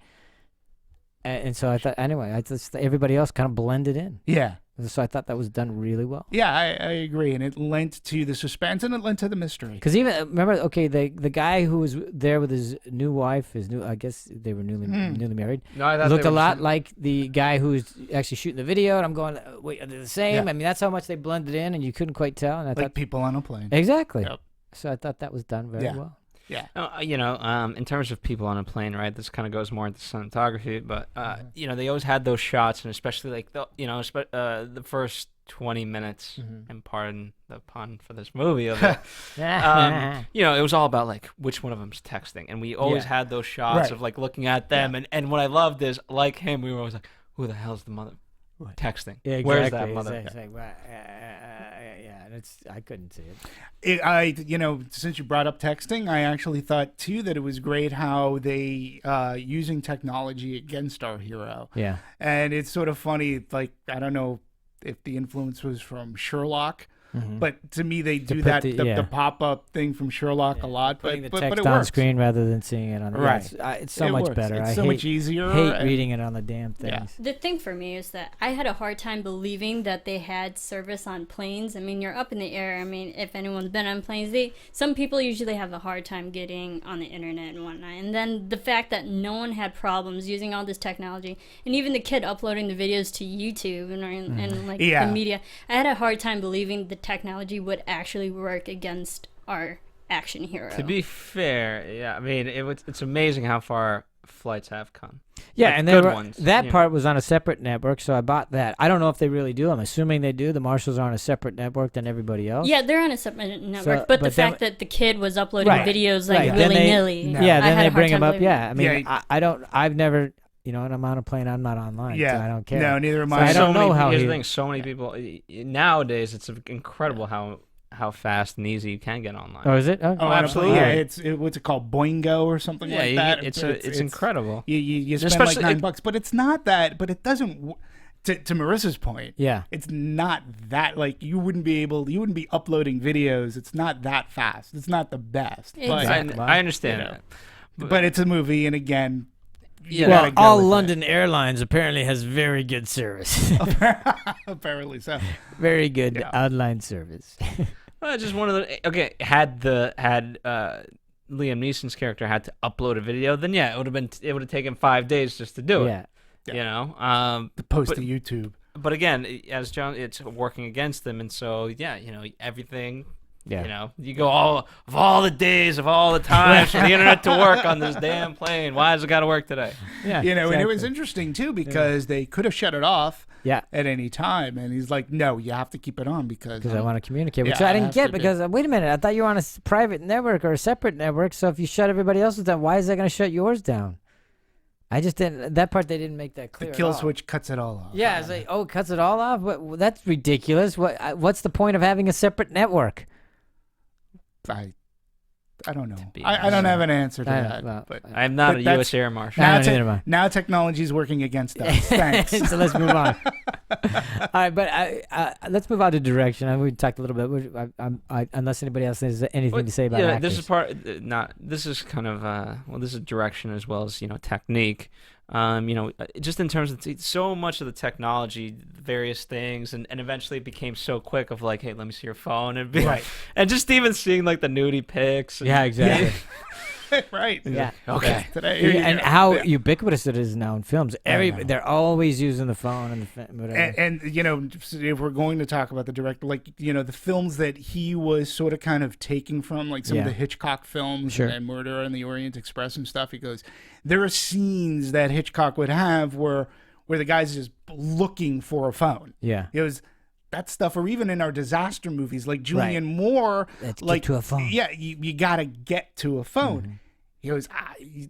And so I thought, anyway, everybody else kind of blended in. Yeah. So I thought that was done really well. Yeah, I agree. And it lent to the suspense and it lent to the mystery. Because even remember, okay, the guy who was there with his new wife, I guess they were newly married. No, I thought Looked they a were lot the like the guy who was actually shooting the video, and I'm going, wait, are they the same? Yeah. I mean, that's how much they blended in, and you couldn't quite tell. And I Like thought people on a plane. exactly. Yep. So I thought that was done very Yeah. well. Yeah. In terms of people on a plane, right? This kind of goes more into cinematography, but they always had those shots, and especially like the first 20 minutes, and pardon the pun for this movie of it. It was all about like which one of them's texting, and we always had those shots Right. of like looking at them, and what I loved is like him, we were always like, who the hell's the mother texting? Yeah, exactly. Where's that mother? It's like, yeah, and I couldn't see it. Since you brought up texting, I actually thought too that it was great how they using technology against our hero. Yeah. And it's sort of funny, like, I don't know if the influence was from Sherlock, But to me, they do put that the- the pop up thing from Sherlock a lot. Putting But the but text it on works. screen rather than seeing it on the Right. It's so It much works. better. It's I so hate, much easier hate and- reading it on the damn Yeah. things. The thing for me is that I had a hard time believing that they had service on planes. I mean, you're up in the air. I mean, if anyone's been on planes, some people usually have a hard time getting on the internet and whatnot. And then the fact that no one had problems using all this technology, and even the kid uploading the videos to YouTube and like Yeah. the media, I had a hard time believing the technology would actually work against our action hero. To be fair, yeah, I mean, it's amazing how far flights have come. Yeah, Like, and good they were, ones, that you part was on a separate network, so I bought that. I don't know if they really do. I'm assuming they do. The marshals are on a separate network than everybody else. Yeah, they're on a separate network, So- but the but then- fact that the kid was uploading Right. videos like Right. Then willy nilly. No. Yeah, I then had they a hard bring time them up. believing Yeah, I mean, Yeah. I don't. I've never. When I'm on a plane, I'm not online. Yeah. so I don't care. No, neither am So I. I don't know many, how Here's he. the thing: so many people nowadays. It's incredible how fast and easy you can get online. Oh, is it? Oh, absolutely. Yeah, what's it called? Boingo or something yeah, like you that. get- it's incredible. You spend Especially- like $9, but it's not that. But it doesn't. To Marissa's point, Yeah. it's not that like you wouldn't be uploading videos. It's not that fast. It's not the best. But, Exactly. I understand You know. that. but it's a movie, and again, you Well, gotta go all with it. London Airlines apparently has very good service. Apparently so. Very good Yeah. online service. Well, just one of the had Liam Neeson's character had to upload a video, then yeah, it would have taken 5 days just to do it. Yeah. You know, Post But- to YouTube. but again, as John, it's working against them, and so yeah, everything. Yeah. You go all the days of all the times for the internet to work on this damn plane. Why has it got to work today? Yeah. And it was exactly. interesting too because they could have shut it off Yeah. at any time, and he's like, "No, you have to keep it on because I want to communicate, which Yeah, I I didn't have get to do. because wait a minute, I thought you were on a private network or a separate network. So if you shut everybody else's down, why is that going to shut yours down? I just didn't. That part they didn't make that the clear. kill at all. switch cuts it all off." Yeah, it's like, it cuts it all off. That's ridiculous. What's the point of having a separate network? I don't know. be I don't have an answer to I don't- that. well, but I'm not But a that's- U.S. Air Marshal. No, now, neither am I. now technology is working against us. Thanks. So let's move on. All right, but let's move on to direction. We talked a little bit. Unless anybody else has anything to say about yeah, actors. this is part. This is kind of this is direction as well as technique. Just in terms of so much of the technology, various things, and eventually it became so quick of like, hey, let me see your phone, and Right. and just even seeing like the nudie pics. And, Yeah, exactly. Right. Yeah. Okay. Today, here you And go. how Yeah. ubiquitous it is now in films. know. They're always using the phone and whatever. And if we're going to talk about the director, like the films that he was sort of kind of taking from, like some of Yeah. the Hitchcock films Sure. and Murder on the Orient Express and stuff, he goes, there are scenes that Hitchcock would have where the guy's just looking for a phone. Yeah. It was that stuff, or even in our disaster movies, like Julianne Right. Moore, Let's get like to a phone. Yeah, you got to get to a phone. He goes,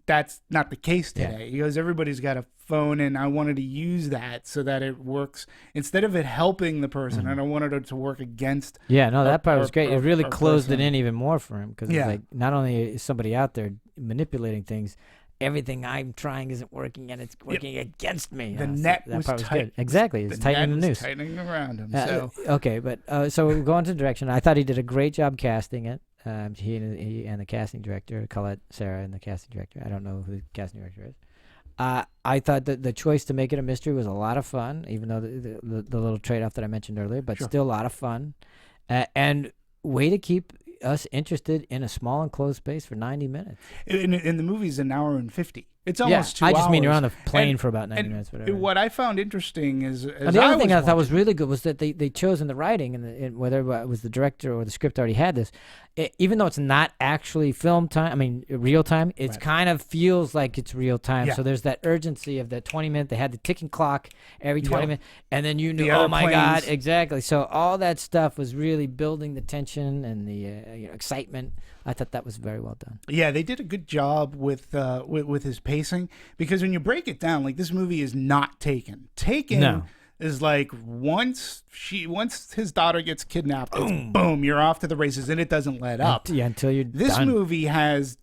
that's not the case Yeah. today. He goes, everybody's got a phone, and I wanted to use that so that it works instead of it helping the person. I don't wanted it to work against. Yeah, no, that part or- was great. or- It really or closed person. it in even more for him because Yeah. it's like not only is somebody out there manipulating things, everything I'm trying isn't working and it's working against me. The So net that was part was tight. good. Exactly, it's tightening the net was noose. tightening around him. Uh, So okay, but so we're going to direction. I thought he did a great job casting it. He and the casting director, Collet-Serra, and the casting director. I don't know who the casting director is. I thought that the choice to make it a mystery was a lot of fun, even though the little trade-off that I mentioned earlier, but Sure. still a lot of fun. And way to keep us interested in a small enclosed space for 90 minutes. in the movie's an hour and 50. It's almost 2 I hours. just mean you're on the plane And- for about 90 and minutes, whatever. what I found interesting is And the other thing I thought was really good was that they chose in the writing, and whether it was the director or the script already had this, even though it's not actually film time, I mean real time, it Right. kind of feels like it's real time. Yeah. So there's that urgency of that 20-minute. They had the ticking clock every 20 Yep. minutes, and then you knew, The oh other my God, planes. exactly. So all that stuff was really building the tension and the excitement. I thought that was very well done. Yeah, they did a good job with his pacing, because when you break it down, like, this movie is not Taken. Taken No. is like once his daughter gets kidnapped, it's boom, you're off to the races, and it doesn't let up. Yeah, until you're This done. movie has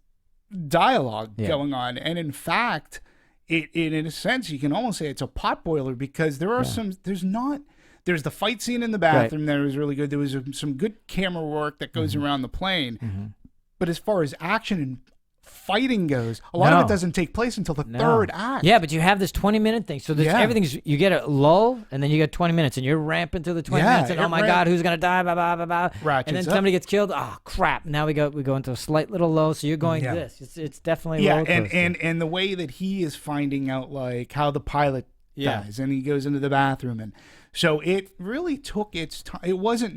dialogue Yeah. going on, and in fact, it in a sense you can almost say it's a potboiler, because there are Yeah. there's the fight scene in the bathroom that was really good. There was some good camera work that goes around the plane. But as far as action and fighting goes, a lot of it doesn't take place until the third act. Yeah, but you have this 20-minute thing. So everything's, you get a lull, and then you get 20 minutes, and you're ramping through the 20 minutes, and oh my God, who's going to die, blah, blah, blah, blah. Ratchets and then up. somebody gets killed. Oh, crap. Now we go into a slight little low, so you're going this. It's definitely a roller coaster. and the way that he is finding out, like, how the pilot dies, and he goes into the bathroom, and so it really took its time. It wasn't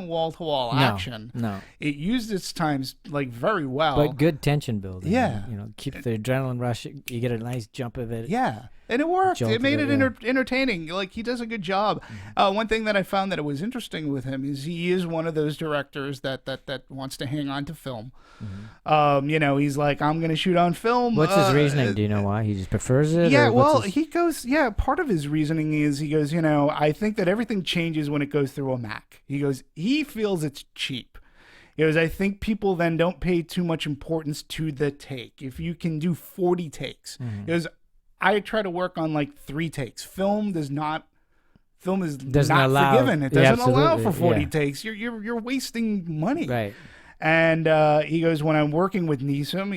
wall-to-wall action. No. It used its times, like, very well. But good tension building. Yeah. Keep the adrenaline rush. You get a nice jump of it. Yeah. And it worked. It made it yeah. entertaining. Like, he does a good job. One thing that I found that it was interesting with him is he is one of those directors that wants to hang on to film. He's like, I'm going to shoot on film. What's his reasoning? Do you know why? He just prefers it? Yeah, well, he goes, part of his reasoning is he goes, I think that everything changes when it goes through a Mac. He goes, he feels it's cheap. He goes, I think people then don't pay too much importance to the take. If you can do 40 takes. He goes, I try to work on like 3 takes. Film is not forgiven. It doesn't allow for 40 takes. You're wasting money. Right. And he goes, when I'm working with Neeson,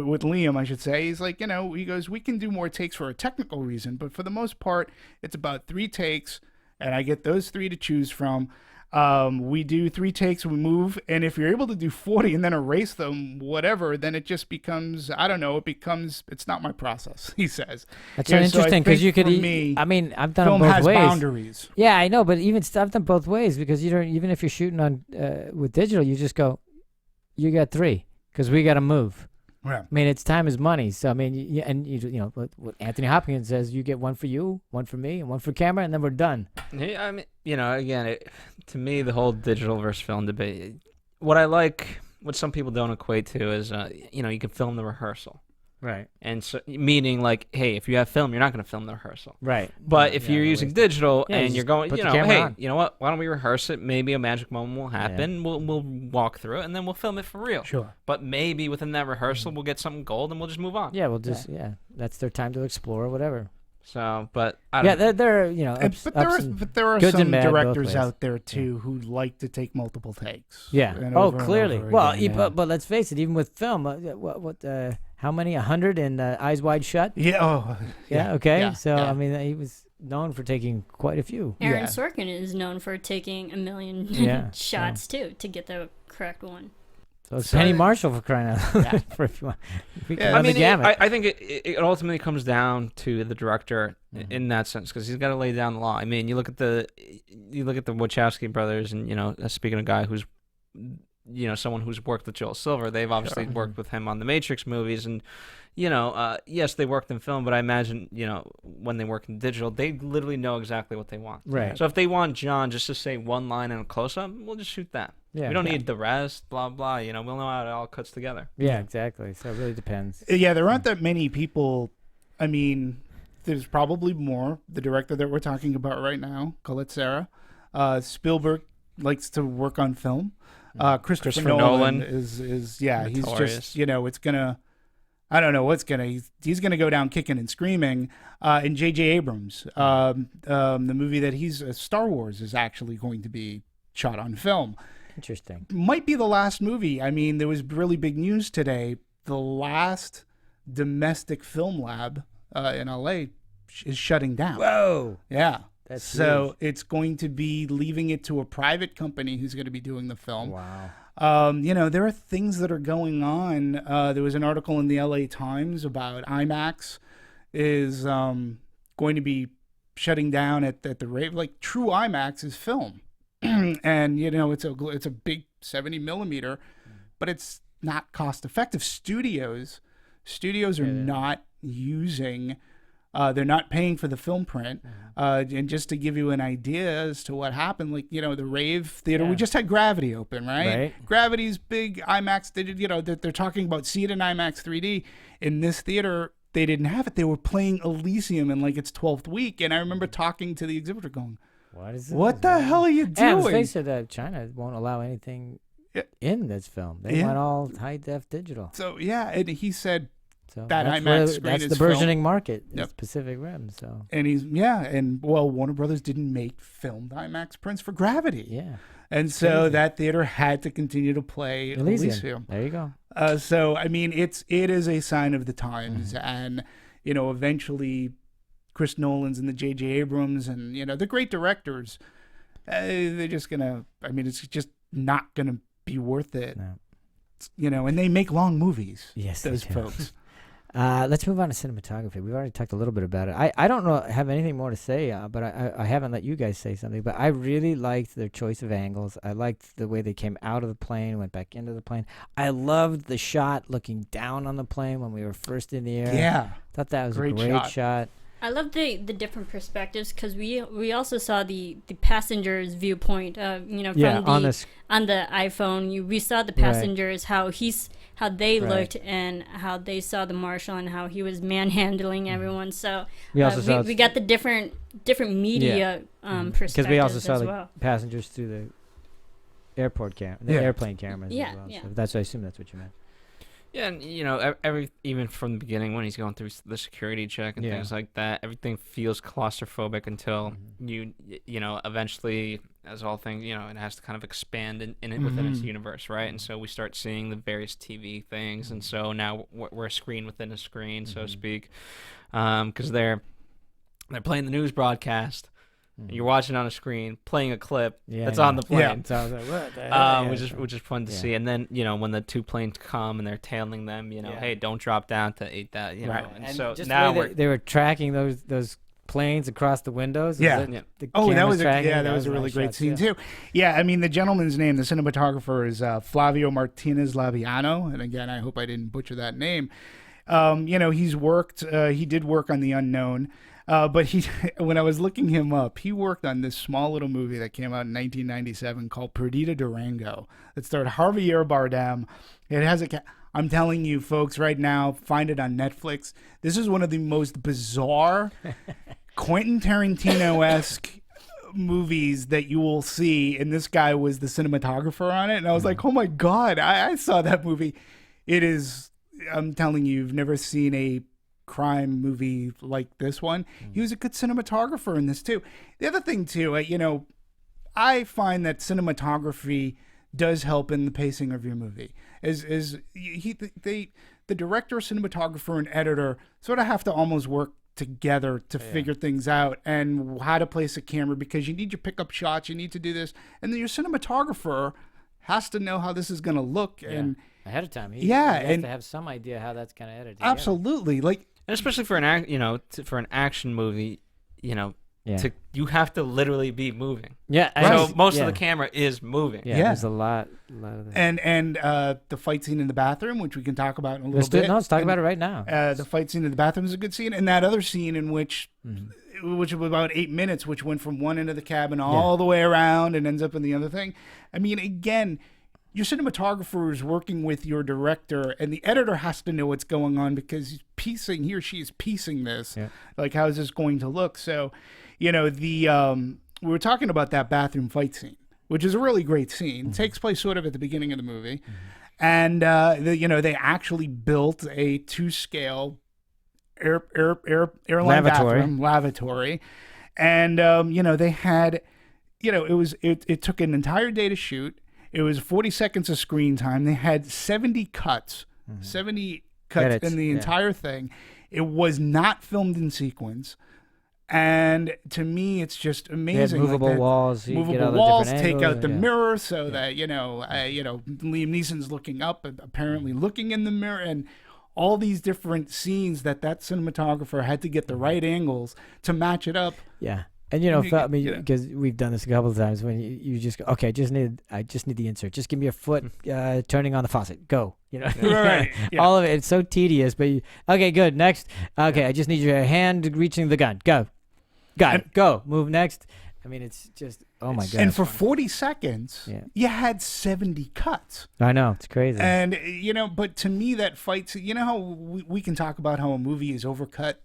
with Liam, I should say, he's like, he goes, we can do more takes for a technical reason, but for the most part, it's about 3 takes, and I get those 3 to choose from. We do 3 takes, we move, and if you're able to do 40 and then erase them, whatever, then it just becomes, I don't know, it's not my process, he says. That's interesting, because you could, I've done it both ways. Film has boundaries. Yeah, I know, but I've done both ways, because even if you're shooting on with digital, you just go, you got 3, because we got to move. Right. I mean, it's time is money. So I mean, what Anthony Hopkins says, you get 1 for you, 1 for me, and 1 for camera, and then we're done. Yeah, I mean, again, to me, the whole digital versus film debate, what some people don't equate to is, you can film the rehearsal. Right. And so, meaning like, hey, if you have film, you're not going to film the rehearsal. Right. But if you're using digital and you're going, hey, on. you know what? Why don't we rehearse it? Maybe a magic moment will happen. Yeah. We'll walk through it and then we'll film it for real. Sure. But maybe within that rehearsal, we'll get something gold and we'll just move on. Yeah, that's their time to explore or whatever. So, but I don't know. There are some directors out there too who like to take multiple takes. Yeah. Clearly. But let's face it. Even with film, how many? 100 in Eyes Wide Shut. Yeah. Oh. Yeah. Okay. I mean, he was known for taking quite a few. Aaron Sorkin is known for taking 1 million shots too to get the correct one. So it's Penny Marshall, for crying out loud. I think it ultimately comes down to the director in that sense, because he's got to lay down the law. I mean, you look at the Wachowski brothers, and speaking of a guy who's someone who's worked with Joel Silver, they've obviously worked with him on the Matrix movies, and yes, they worked in film, but I imagine when they work in digital, they literally know exactly what they want. Right. So if they want John just to say one line and a close up, we'll just shoot that. Yeah, we don't need the rest, blah, blah. We'll know how it all cuts together. Yeah, exactly. So it really depends. Yeah, there aren't that many people. I mean, there's probably more. The director that we're talking about right now, Collet-Serra. Spielberg likes to work on film. Christopher Nolan is he's just, it's going to, I don't know what's going to, he's going to go down kicking and screaming. And J.J. Abrams, the movie that he's, Star Wars, is actually going to be shot on film. Interesting. Might be the last movie. I mean, there was really big news today. The last domestic film lab in LA is shutting down. Whoa. Yeah. That's so huge. It's going to be leaving it to a private company who's going to be doing the film. Wow. There are things that are going on. There was an article in the LA Times about IMAX is going to be shutting down at the rate. Like, true IMAX is film. And it's a big 70 millimeter, but it's not cost effective. Studios are not using, they're not paying for the film print. And just to give you an idea as to what happened, like, the Rave Theater, we just had Gravity open, right? Gravity's big IMAX. They did, they're talking about see it in IMAX 3D. In this theater, they didn't have it. They were playing Elysium in like its 12th week, and I remember talking to the exhibitor, going, What the hell are you doing? And let's face it, China won't allow anything in this film. They want all high def digital. So and he said So that that's IMAX screen that's is the burgeoning filmed. market. Yep. Is Pacific Rim. So And Warner Brothers didn't make filmed IMAX prints for Gravity. yeah, And so that theater had to continue to play Elysium. Elysium. There you go. So I mean, it is a sign of the times, and eventually, Chris Nolan's and the J.J. Abrams and the great directors, they're just gonna. I mean, it's just not gonna be worth it. No. And they make long movies. Yes, those they do. folks. Let's move on to cinematography. We've already talked a little bit about it. I don't have anything more to say, but I haven't let you guys say something. But I really liked their choice of angles. I liked the way they came out of the plane, went back into the plane. I loved the shot looking down on the plane when we were first in the air. Yeah, thought that was Great a great shot. I love the different perspectives because we also saw the passenger's viewpoint. From on the iPhone, we saw the passengers how they looked and how they saw the marshal and how he was manhandling everyone. So we got the different media perspectives because we also saw the passengers through the airplane cameras. Yeah, as well. yeah. So I assume that's what you meant. Yeah, and even from the beginning when he's going through the security check and things like that, everything feels claustrophobic until you eventually, as all things, it has to kind of expand in it within its universe, right? And so we start seeing the various TV things, and so now we're a screen within a screen, so to speak, because they're playing the news broadcast. And you're watching on a screen, playing a clip that's on the plane. Yeah. So I was like, what the hell? Which is fun to see. And then, when the two planes come and they're tailing them, hey, don't drop down to 8,000, Right. And so just now the way they were tracking those planes across the windows. Yeah. The That was tracking, that was a really nice great shots, scene too. Yeah, I mean the gentleman's name, the cinematographer, is Flavio Martinez Labiano, and again, I hope I didn't butcher that name. He's worked. He did work on The Unknown. But when I was looking him up, he worked on this small little movie that came out in 1997 called Perdita Durango. It starred Javier Bardem. It has I'm telling you, folks, right now, find it on Netflix. This is one of the most bizarre Quentin Tarantino-esque movies that you will see, and this guy was the cinematographer on it. And I was like, oh my God, I saw that movie. It is, I'm telling you, you've never seen a crime movie like this one. He was a good cinematographer in this too. The other thing too, I find that cinematography does help in the pacing of your movie. The director, cinematographer, and editor sort of have to almost work together to figure things out and how to place a camera, because you need your pickup shots, you need to do this, and then your cinematographer has to know how this is going to look and ahead of time. He has to have some idea how that's going to edit. Absolutely, and especially for an action movie, you have to literally be moving. Yeah, so most of the camera is moving. Yeah, there's a lot of that. And the fight scene in the bathroom, which we can talk about in a little bit. Let's talk about it right now. The fight scene in the bathroom is a good scene, and that other scene in which was about 8 minutes, which went from one end of the cabin all the way around and ends up in the other thing. I mean, again, your cinematographer is working with your director, and the editor has to know what's going on because he or she is piecing this. Yeah. Like, how is this going to look? So, we were talking about that bathroom fight scene, which is a really great scene. It takes place sort of at the beginning of the movie. And, they actually built a 2-scale airline lavatory. And, they had, it took an entire day to shoot. It was 40 seconds of screen time. They had 70 cuts, 70 cuts edits, in the entire thing. It was not filmed in sequence. And to me, it's just amazing. Movable walls. Movable walls, take out the mirror so that, Liam Neeson's looking up, apparently looking in the mirror, and all these different scenes that cinematographer had to get the right angles to match it up. Yeah. And because we've done this a couple of times, when you just go, okay, I just need the insert. Just give me a foot turning on the faucet. Go. Right. Yeah. All of it. It's so tedious. But okay, good. Next. Okay, I just need your hand reaching the gun. Go. Got it. Go. Move next. I mean, it's just Oh my god! And for 40 seconds, you had 70 cuts. I know, it's crazy. And but to me, that fight, how we can talk about how a movie is overcut.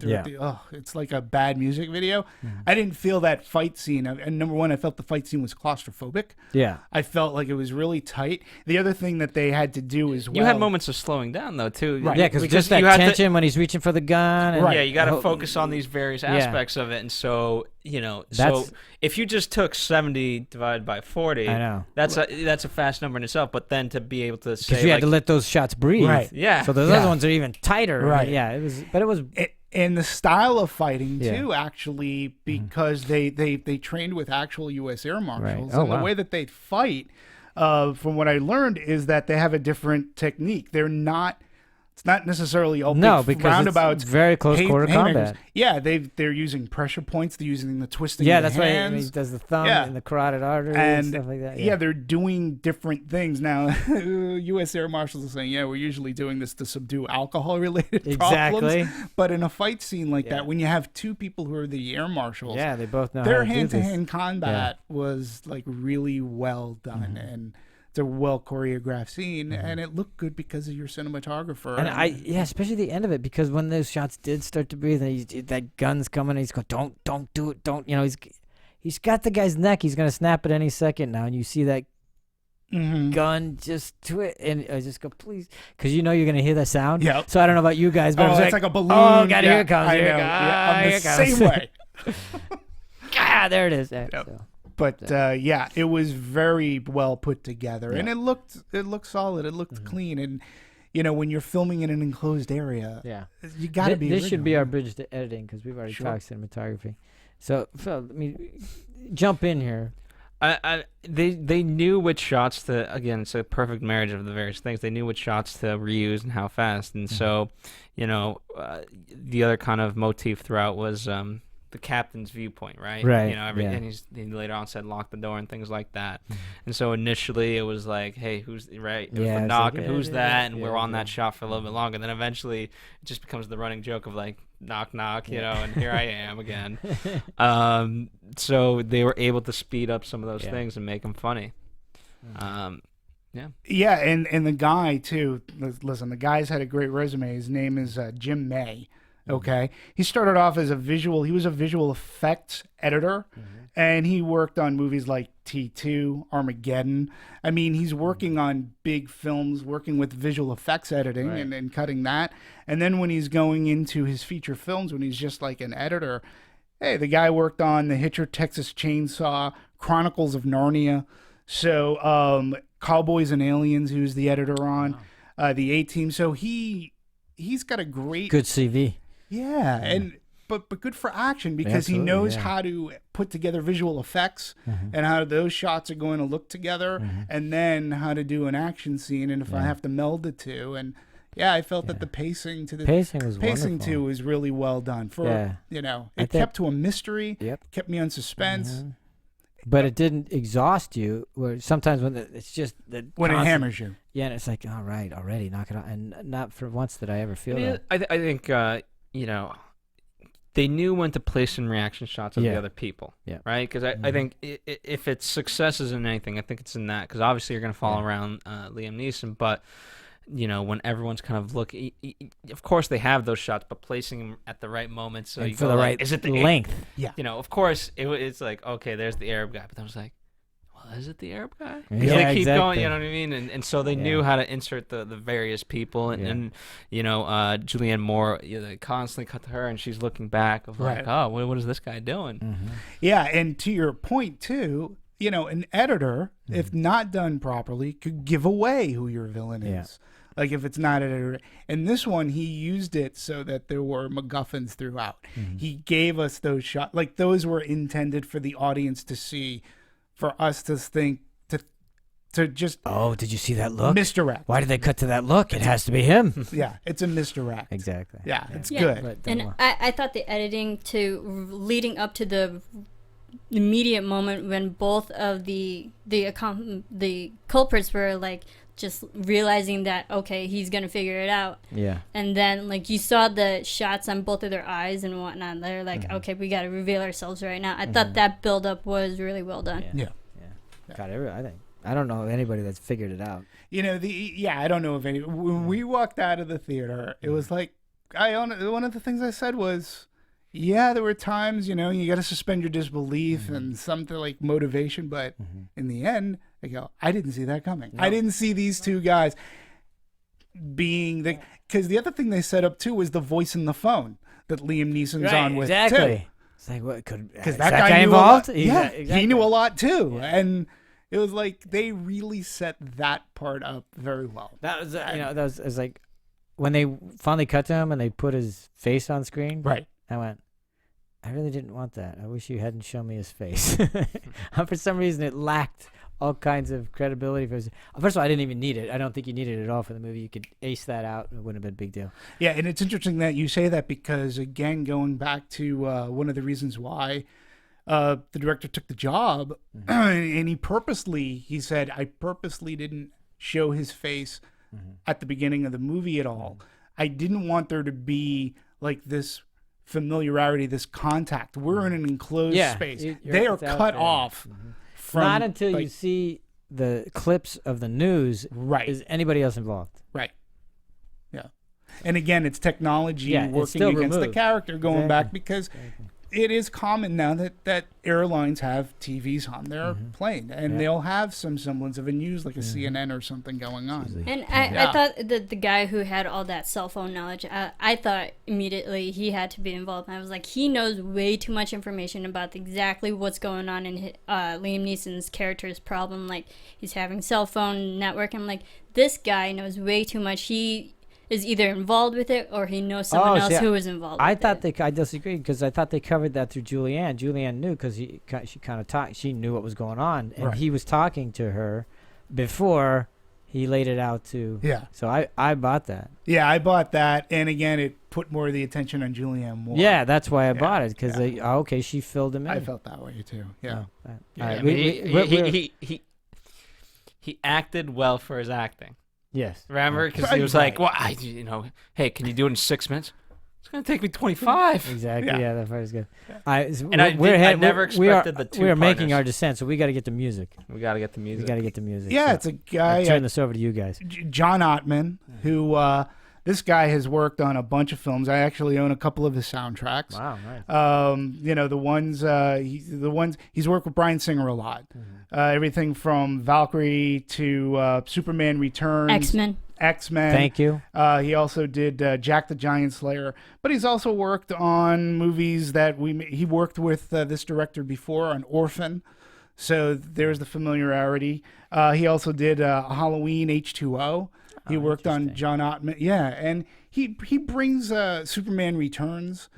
It's like a bad music video. I didn't feel that fight scene. And number one, I felt the fight scene was claustrophobic. Yeah, I felt like it was really tight. The other thing that they had to do as well. You had moments of slowing down though too. Right. Yeah, because just that tension when he's reaching for the gun. And Yeah, you got to focus on these various aspects of it, and so so if you just took 70 divided by 40, I know that's a fast number in itself. But then to be able to say, because you had to let those shots breathe, right? Yeah. So those other ones are even tighter, right? Yeah, it was. And the style of fighting too, actually, because they trained with actual U.S. air marshals, and the way that they fight, from what I learned, is that they have a different technique. It's not necessarily all big roundabouts. It's very close quarter combat. Yeah, they're using pressure points. They're using the twisting. Yeah, of the that's hands. why he does the thumb and the carotid artery and stuff like that. Yeah, they're doing different things now. U.S. air marshals are saying, we're usually doing this to subdue alcohol-related problems. But in a fight scene like that, when you have two people who are the air marshals, they both know their how to hand-to-hand combat was like really well done and. It's a well choreographed scene, and it looked good because of your cinematographer. And especially the end of it, because when those shots did start to breathe, and that gun's coming, and he's going, don't do it, don't. He's got the guy's neck. He's gonna snap at any second now, and you see that gun just twit, and I just go, please, because you're gonna hear that sound. Yeah. So I don't know about you guys, but it's like a balloon. Oh God, here it comes. I Here know. it comes. I'm the same way. There it is. Yep. So. But it was very well put together, and it looked solid. It looked clean, and when you're filming in an enclosed area, you got to be. This should be our bridge to editing because we've already talked cinematography. So Phil, let me jump in here. They knew which shots to, again, it's a perfect marriage of the various things. They knew which shots to reuse and how fast, and so the other kind of motif throughout was the captain's viewpoint, right? Right. And he later on said lock the door and things like that. And so initially it was like, hey, who's right? It was the knock and who's that? And we're on that shot for a little bit longer. Then eventually it just becomes the running joke of like knock knock, and here I am again. So they were able to speed up some of those things and make them funny. Yeah, and the guy too. Listen, the guy's had a great resume. His name is Jim May. Okay, he started off as he was a visual effects editor, and he worked on movies like T2, Armageddon. I mean, he's working on big films, working with visual effects editing and cutting that. And then when he's going into his feature films, when he's just like an editor, hey, the guy worked on The Hitcher, Texas Chainsaw, Chronicles of Narnia. So Cowboys and Aliens, he was the editor on, the A-Team. So he's got a great... Good CV. Yeah, and but good for action because he knows how to put together visual effects and how those shots are going to look together, and then how to do an action scene, and if I have to meld the two. And I felt that the pacing too was really well done. For it kept to a mystery, kept me on suspense. But it didn't exhaust you. Where sometimes when it's just when it hammers you. Yeah, and it's like, all right, already knock it out, and not for once did I ever feel that. I think. They knew when to place in reaction shots of the other people, right? Because I think if it's successes in anything, I think it's in that. Because obviously you're going to follow around Liam Neeson, but when everyone's kind of looking, of course they have those shots, but placing them at the right moment, so you for go the like, right is it the length? Of course it's like, okay, there's the Arab guy, but then I was like, is it the Arab guy? Because Yeah, they keep exactly. going, you know what I mean? And so they knew how to insert the various people. And Julianne Moore, they constantly cut to her, and she's looking back of like, oh, what is this guy doing? Yeah, and to your point, too, an editor, if not done properly, could give away who your villain is. Like if it's not edited. And this one, he used it so that there were MacGuffins throughout. He gave us those shots. Like those were intended for the audience to see, for us to think, to just did you see that look? Misdirect. Why did they cut to that look? It has to be him. Yeah, it's a misdirect. Exactly. Yeah, it's good. And I thought the editing leading up to the immediate moment when both of the culprits were like just realizing that okay, he's gonna figure it out. Yeah. And then like you saw the shots on both of their eyes and whatnot. They're like, okay, we gotta reveal ourselves right now. I thought that build up was really well done. Yeah. God, I don't know of anybody that's figured it out. You know, I don't know of any. When we walked out of the theater, it was like, one of the things I said was, yeah, there were times, you know, you got to suspend your disbelief and something like motivation. But in the end, I go, I didn't see that coming. I didn't see these two guys being because the other thing they set up too was the voice in the phone that Liam Neeson's on with exactly. too. It's like, what could, Because is that that guy knew involved? A lot. Yeah, Exactly. he knew a lot too. And it was like they really set that part up very well. That was, it was like when they finally cut to him and they put his face on screen. Right. I went, I really didn't want that. I wish you hadn't shown me his face. For some reason, it lacked all kinds of credibility. First of all, I didn't even need it. I don't think you needed it at all for the movie. You could ace that out. It wouldn't have been a big deal. Yeah, and it's interesting that you say that because, again, going back to one of the reasons why the director took the job, and he said, I purposely didn't show his face at the beginning of the movie at all. I didn't want there to be like this familiarity, this contact. We're in an enclosed space. They are cut off. Not until you see the clips of the news is anybody else involved. Right. Yeah. And again, it's technology working against the character going back because it is common now that airlines have TVs on their plane and they'll have some semblance of a news like a CNN or something going on. And I thought that the guy who had all that cell phone knowledge, I thought immediately he had to be involved. I was like, he knows way too much information about exactly what's going on in Liam Neeson's character's problem. Like, he's having cell phone network. I'm like, this guy knows way too much. He is either involved with it or he knows someone else who is involved with it. I disagreed because I thought they covered that through Julianne. Julianne knew because she kind of talked. She knew what was going on, and he was talking to her before he laid it out to. Yeah. So I bought that. Yeah, I bought that, and again, it put more of the attention on Julianne Moore. Yeah, that's why I bought it because she filled him in. I felt that way too. Yeah. He acted well for his acting. Yes. Remember? Because he was like, well, hey, can you do it in 6 minutes? It's going to take me 25. Exactly. Yeah, that part is good. I never expected the two We are partners. making our descent, so we got to get the music. We got to get the music. Yeah, so it's a guy. I'll turn this over to you guys. John Ottman, who this guy has worked on a bunch of films. I actually own a couple of his soundtracks. Wow, nice. The ones he's worked with Bryan Singer a lot. Everything from Valkyrie to Superman Returns, X-Men. Thank you. He also did Jack the Giant Slayer, but he's also worked on movies that he worked with this director before on Orphan. So there's the familiarity. He also did Halloween H2O. He worked on John Ottman. Yeah, and he brings Superman Returns,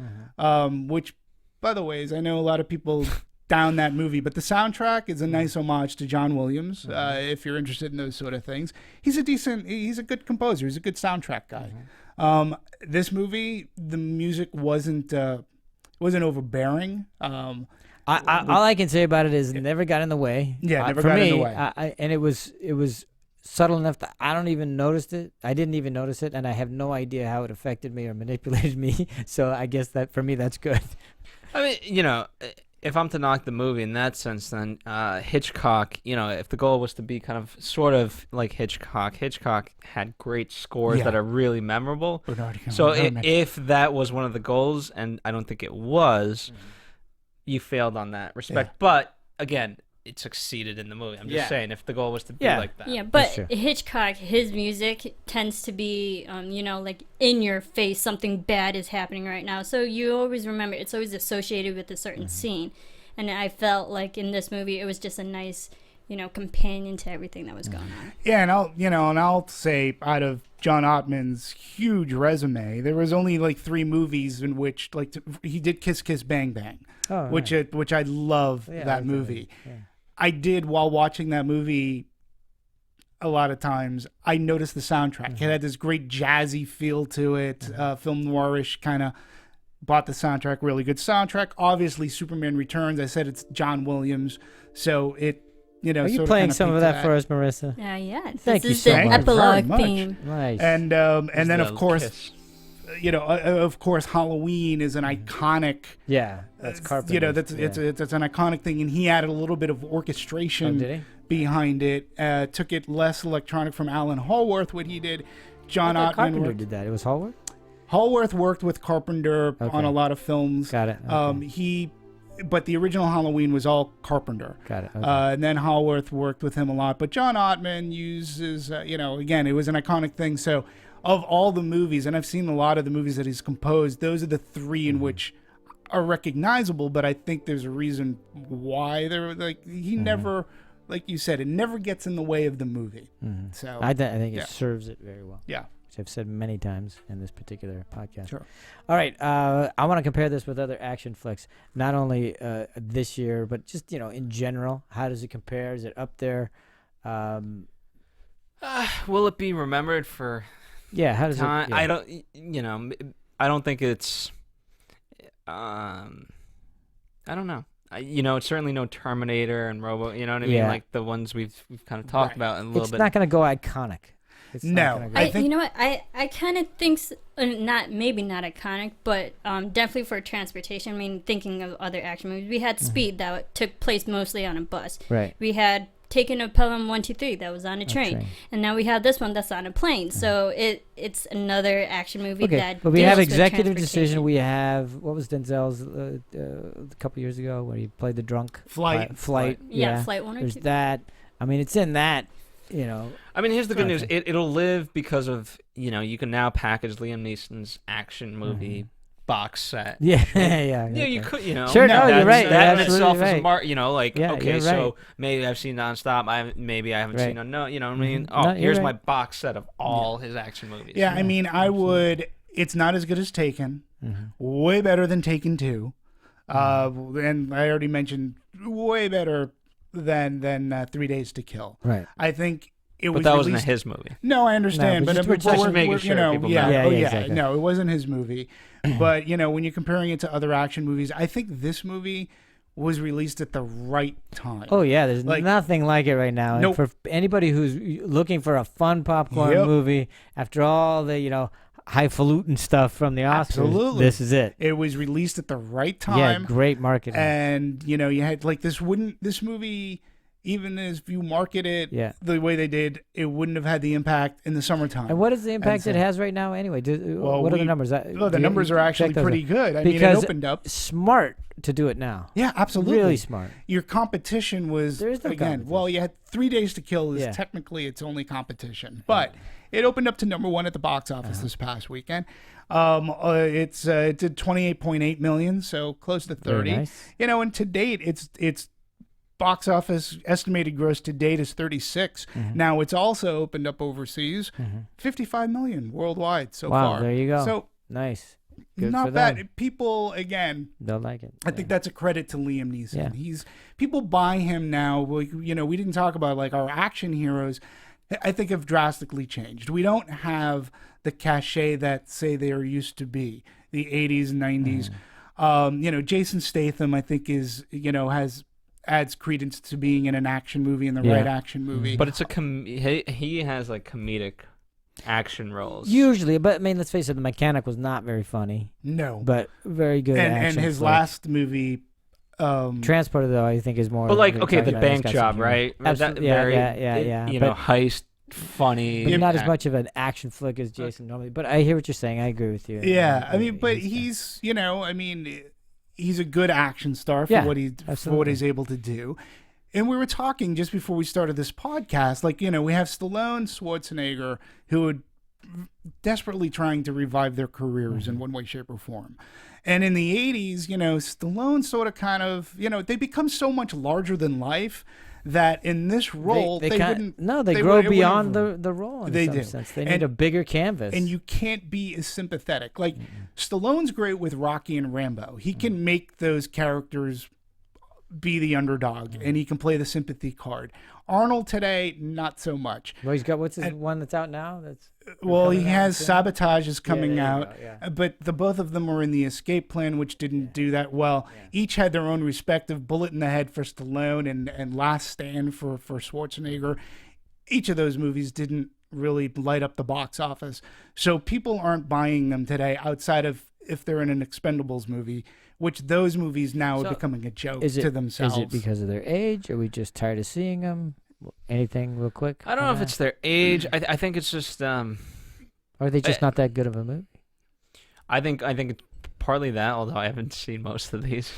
which, by the way, I know a lot of people down that movie, but the soundtrack is a nice homage to John Williams. If you're interested in those sort of things, he's a good composer. He's a good soundtrack guy. This movie, the music wasn't overbearing. All I can say about it is it never got in the way. Yeah, never got in the way. And it was subtle enough that I don't even notice it. I didn't even notice it, and I have no idea how it affected me or manipulated me. So I guess that for me, that's good. I mean, if I'm to knock the movie in that sense, then Hitchcock, if the goal was to be kind of sort of like Hitchcock had great scores that are really memorable. So if that was one of the goals, and I don't think it was, you failed on that respect. Yeah. But again, it succeeded in the movie. I'm just saying, if the goal was to be like that. Yeah, but Hitchcock, his music tends to be, like in your face, something bad is happening right now. So you always remember, it's always associated with a certain scene. And I felt like in this movie, it was just a nice, companion to everything that was going on. Yeah, and I'll say out of John Ottman's huge resume, there was only like 3 movies in which he did Kiss Kiss Bang Bang, which I love that movie. Yeah. I did while watching that movie. A lot of times, I noticed the soundtrack. It had this great jazzy feel to it, film noirish kind of. bought the soundtrack. Really good soundtrack. Obviously, Superman Returns. I said it's John Williams, so it. Are you sort playing kinda some of peaked to that for us, Marissa? Yeah. Thank This you is so the much. epilogue Very much. theme. Nice. And then The of course, kiss. of course, Halloween is an iconic. yeah, that's Carpenter. It's an iconic thing, and he added a little bit of orchestration did he? behind it. Took it less electronic from Alan Hallworth, what he did. John Ottman Carpenter worked. did that. It was Hallworth? Hallworth worked with Carpenter Okay. on a lot of films. Got it. Okay. But the original Halloween was all Carpenter. Got it. Okay. And then Hallworth worked with him a lot. But John Ottman uses, again, it was an iconic thing. So of all the movies, and I've seen a lot of the movies that he's composed, those are the three in which are recognizable. But I think there's a reason why they're like, he never, like you said, it never gets in the way of the movie. So I think yeah. it serves it very well. Yeah. Which I've said many times in this particular podcast. Sure. All right. I want to compare this with other action flicks, not only this year, but just, in general. How does it compare? Is it up there? Will it be remembered for Yeah. How does time? it? Yeah. I don't think it's. I don't know. It's certainly no Terminator and Robo. You know what I mean? Yeah. Like the ones we've kind of talked Right. about in a little It's bit. not going to go iconic. It's No. not gonna go- I think- You know what? I kind of think maybe not iconic, but definitely for transportation. I mean, thinking of other action movies, we had Speed that took place mostly on a bus. Right. We had Taken of Pelham 123 that was on a train. train. And now we have this one that's on a plane. So it's another action movie Okay, that but we deals have with executive decision. transportation. We have what was Denzel's a couple years ago when he played the drunk Flight. Flight. Yeah, Flight 1 or There's 2. that. I mean, it's in that. I mean, here's the good news. Okay. It'll live because of, you can now package Liam Neeson's action movie box set. Yeah, Yeah, okay. you could, Sure, no, you're right. That You're in itself absolutely is right. Yeah, okay, you're so right. maybe I've seen Nonstop. I haven't Right. seen No, you know what I mean? Mhm. Oh, No, you're here's right. my box set of all his action movies. Yeah, I mean, I would. It's not as good as Taken. Way better than Taken 2. And I already mentioned way better than 3 Days to Kill. Right. I think it But was that wasn't released. his movie. No, I understand, No, but but just we're making sure people know. Yeah, yeah, exactly. no, it wasn't his movie. But when you're comparing it to other action movies, I think this movie was released at the right time. Oh yeah, there's Like- nothing like it right now. And Nope. for anybody who's looking for a fun popcorn Yep. movie after all the highfalutin stuff from the Oscars, Absolutely. this is it. It was released at the right Yeah, time. great marketing. And you had like this movie, even if you market it Yeah. the way they did, it wouldn't have had the impact in the summertime. And what is the impact so- it has right now anyway? Well, what are the we- numbers? Oh, the numbers are actually check those pretty out. good. I mean, it Because opened up. smart to do it now. Yeah, absolutely. Really smart. Your competition was There is no again. competition. Well, you had 3 Days to Kill is Yeah. technically its only competition, but it opened up to number one at the box office this past weekend. It did 28.8 million, so close to 30. Very nice. And to date, it's box office estimated gross to date is 36. Mm-hmm. Now it's also opened up overseas, 55 million worldwide so Wow, far. there you go. So Nice. Good not for bad. them. People again. They'll like it. I think that's a credit to Liam Neeson. Yeah. People buy him now. We didn't talk about like our action heroes. I think have drastically changed. We don't have the cachet that say they are used to be the 80s and 90s. Jason Statham I think is adds credence to being in an action movie, in the Yeah. right action movie. But it's he has like comedic action roles. Usually, but I mean, let's face it, The Mechanic was not very funny, no. but very good and action. his flick. last movie, Transporter, though, I think is more. But like, of a okay, the documentary. bank It's got some job, humor. right? Absolutely. That Yeah. You but, know, heist, funny. but not as act- much of an action flick as Jason normally. But I hear what you're saying. I agree with you. yeah. I mean, but he's he's a good action star for Yeah, what for what absolutely. he's able to do. And we were talking just before we started this podcast, like, we have Stallone, Schwarzenegger, who are desperately trying to revive their careers Mm-hmm. in one way, shape, or form. And in the 80s, Stallone sort of kind of, they become so much larger than life that in this role, they wouldn't. They grow beyond the role in They some do. sense. They need And- a bigger canvas. And you can't be as sympathetic. Like, Stallone's great with Rocky and Rambo. He can make those characters be the underdog, and he can play the sympathy card. Arnold today, not so much. Well, he's got what's his one that's out now? That's Well, he coming out has soon? Sabotage is coming there you out, go, yeah. but the both of them were in the Escape Plan, which didn't do that well. Each had their own respective Bullet in the Head for Stallone and Last Stand for Schwarzenegger. Each of those movies didn't really light up the box office, so people aren't buying them today outside of if they're in an Expendables movie, which those movies now are becoming a joke to themselves. Is it because of their age? Are we just tired of seeing them? Anything real quick? I don't know if it's their age. I think it's just Or are they just not that good of a movie? I think it's partly that, although I haven't seen most of these.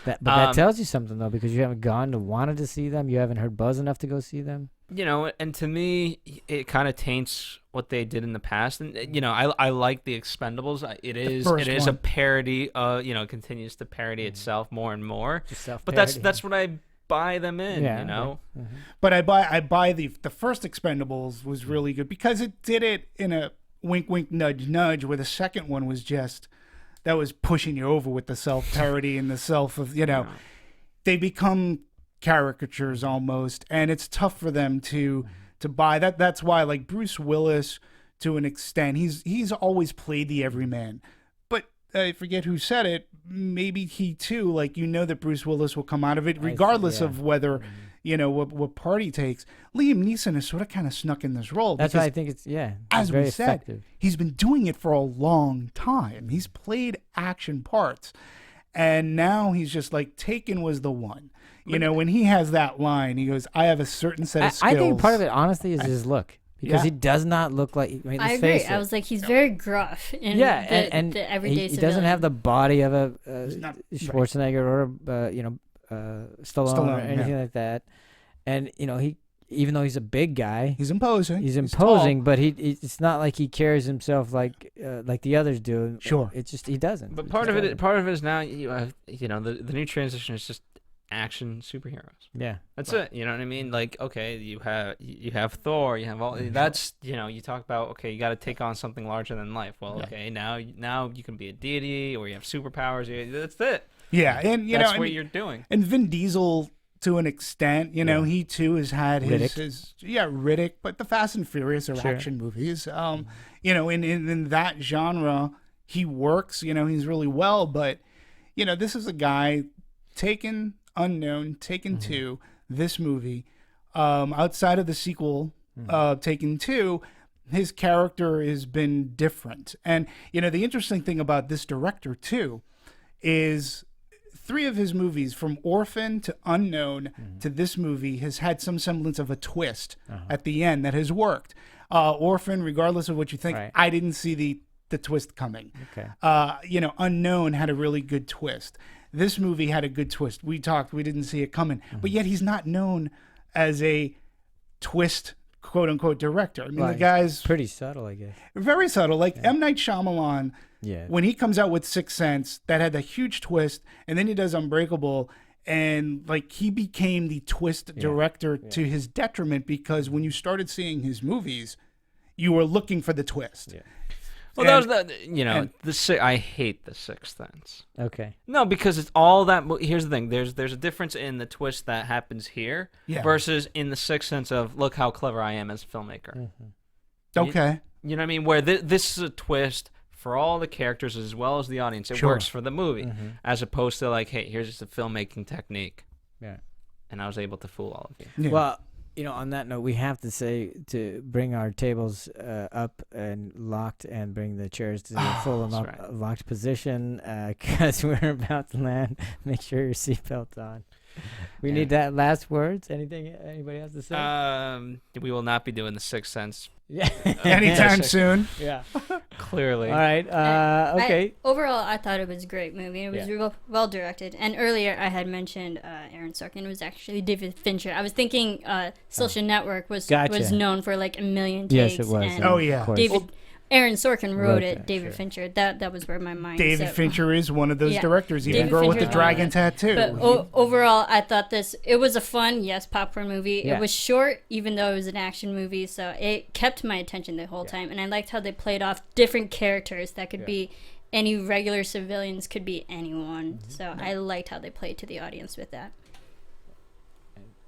That tells you something though, because you haven't wanted to see them. You haven't heard buzz enough to go see them. And to me, it kind of taints what they did in the past. And I like the Expendables. It is a parody. It continues to parody itself more and more. But that's what I buy them in. Mm-hmm. But I buy the first Expendables was really good because it did it in a wink wink nudge nudge, where the second one was just that was pushing you over with the self parody and the self of they become caricatures almost, and it's tough for them to buy that. That's why, like, Bruce Willis, to an extent, he's always played the everyman. But I forget who said it. Maybe he too, like, that Bruce Willis will come out of it regardless of whether what part he takes. Liam Neeson has sort of kind of snuck in this role. That's why I think it's as very we said, effective. He's been doing it for a long time. He's played action parts, and now he's just like, Taken was the one. When he has that line, he goes, I have a certain set of skills. I think part of it, honestly, is his look. Because he does not look like... I agree. I was like, he's very gruff in and the everyday he civilian. doesn't have the body of a Schwarzenegger or a Stallone or anything like that. And, he, even though he's a big guy... He's imposing. But it's not like he carries himself like the others do. Sure. It's just, he doesn't. But part of it is now, you have, the new transition is just action superheroes. Yeah, that's it. You know what I mean? Like, okay, you have Thor, you have all that's you talk about, okay, you got to take on something larger than life. Well, okay, now you can be a deity or you have superpowers. That's it. Yeah, and that's what you're doing. And Vin Diesel, to an extent, he too has had his Riddick, but the Fast and Furious are action movies. In that genre, he works. He's really well, but this is a guy Taken. Unknown, Taken 2, this movie, outside of the sequel, Taken 2, his character has been different. And, the interesting thing about this director, too, is 3 of his movies, from Orphan to Unknown to this movie, has had some semblance of a twist at the end that has worked. Orphan, regardless of what you think, I didn't see the twist coming. Okay. Unknown had a really good twist. This movie had a good twist. We didn't see it coming. But yet he's not known as a twist, quote unquote, director. I mean, the guy's pretty subtle, I guess. Very subtle. Like M. Night Shyamalan, when he comes out with Sixth Sense, that had a huge twist, and then he does Unbreakable, and like he became the twist director to his detriment, because when you started seeing his movies, you were looking for the twist. Yeah. Well, I hate The Sixth Sense. Okay. No, because it's all that. Here's the thing. There's a difference in the twist that happens here versus in The Sixth Sense of, look how clever I am as a filmmaker. Mm-hmm. Okay. You know what I mean? Where this is a twist for all the characters as well as the audience. It works for the movie, as opposed to like, hey, here's just a filmmaking technique. Yeah. And I was able to fool all of you. Yeah. Well, on that note, we have to say to bring our tables up and locked, and bring the chairs to the full locked position, because we're about to land. Make sure your seatbelt's on. We need that last words. Anything anybody has to say? We will not be doing The Sixth Sense. Yeah. Anytime soon. Yeah. Clearly. All right. Okay. Overall, I thought it was a great movie. It was well directed. And earlier, I had mentioned Aaron Sorkin was actually David Fincher. I was thinking Social Network was known for like a million takes. Yes, it was. And Aaron Sorkin wrote it. David Fincher. That was where my mind. David Fincher is one of those directors. Even Girl with the Dragon Tattoo. But overall, I thought it was a fun, popcorn movie. Yeah. It was short, even though it was an action movie, so it kept my attention the whole time. And I liked how they played off different characters that could be any regular civilians, could be anyone. So I liked how they played to the audience with that.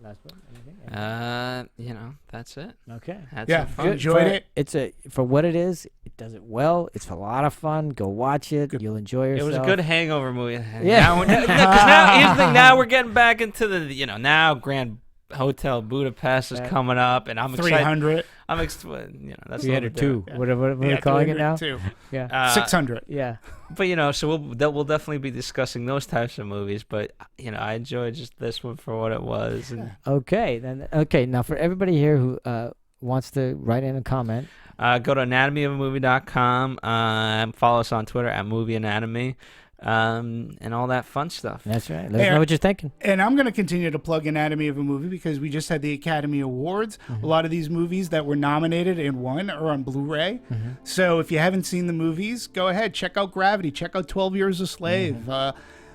Last one. Anything? That's it. Okay. Had Yeah, some fun. enjoyed it. It's for what it is. It does it well. It's a lot of fun. Go watch it. You'll enjoy yourself. It was a good hangover movie. Yeah. Now, because now here's the thing. Now we're getting back into the now Grand Hotel Budapest is coming up, and I'm excited. 300. I'm that's 302. Yeah. What are we calling it now? 302. Yeah. 600. Yeah. But so we'll definitely be discussing those types of movies. But I enjoyed just this one for what it was. And Okay. Now for everybody here who wants to write in a comment, go to anatomyofamovie.com. Follow us on Twitter at Movie Anatomy. And all that fun stuff. That's right. Let us know what you're thinking. And I'm going to continue to plug Anatomy of a Movie because we just had the Academy Awards. A lot of these movies that were nominated and won are on Blu-ray. So if you haven't seen the movies, go ahead. Check out Gravity. Check out 12 Years a Slave. They're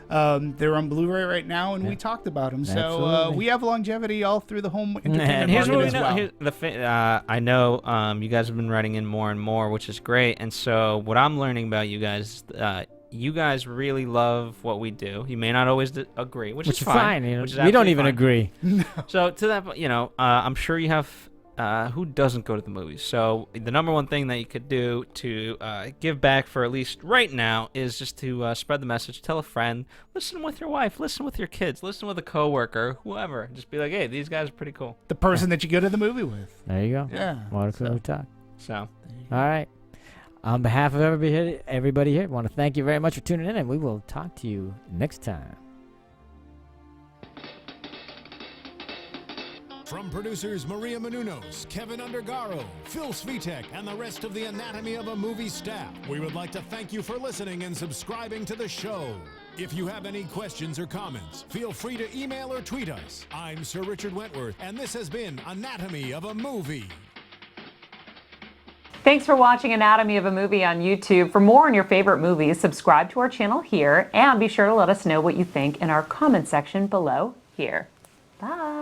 on Blu-ray right now, and we talked about them. So Absolutely. we have longevity all through the home entertainment And here's what market we as know. well. I know you guys have been writing in more and more, which is great. And so what I'm learning about you guys, you guys really love what we do. You may not always agree, which is fine. We Which is don't absolutely even fine. agree. So to that, I'm sure you have. Who doesn't go to the movies? So the number one thing that you could do to give back for at least right now is just to spread the message. Tell a friend. Listen with your wife. Listen with your kids. Listen with a coworker. Whoever. Just be like, hey, these guys are pretty cool. The person that you go to the movie with. There you go. Yeah. Water cooler talk. So All right. On behalf of everybody here, I want to thank you very much for tuning in, and we will talk to you next time. From producers Maria Menounos, Kevin Undergaro, Phil Svitek, and the rest of the Anatomy of a Movie staff, we would like to thank you for listening and subscribing to the show. If you have any questions or comments, feel free to email or tweet us. I'm Sir Richard Wentworth, and this has been Anatomy of a Movie. Thanks for watching Anatomy of a Movie on YouTube. For more on your favorite movies, subscribe to our channel here, and be sure to let us know what you think in our comment section below here. Bye.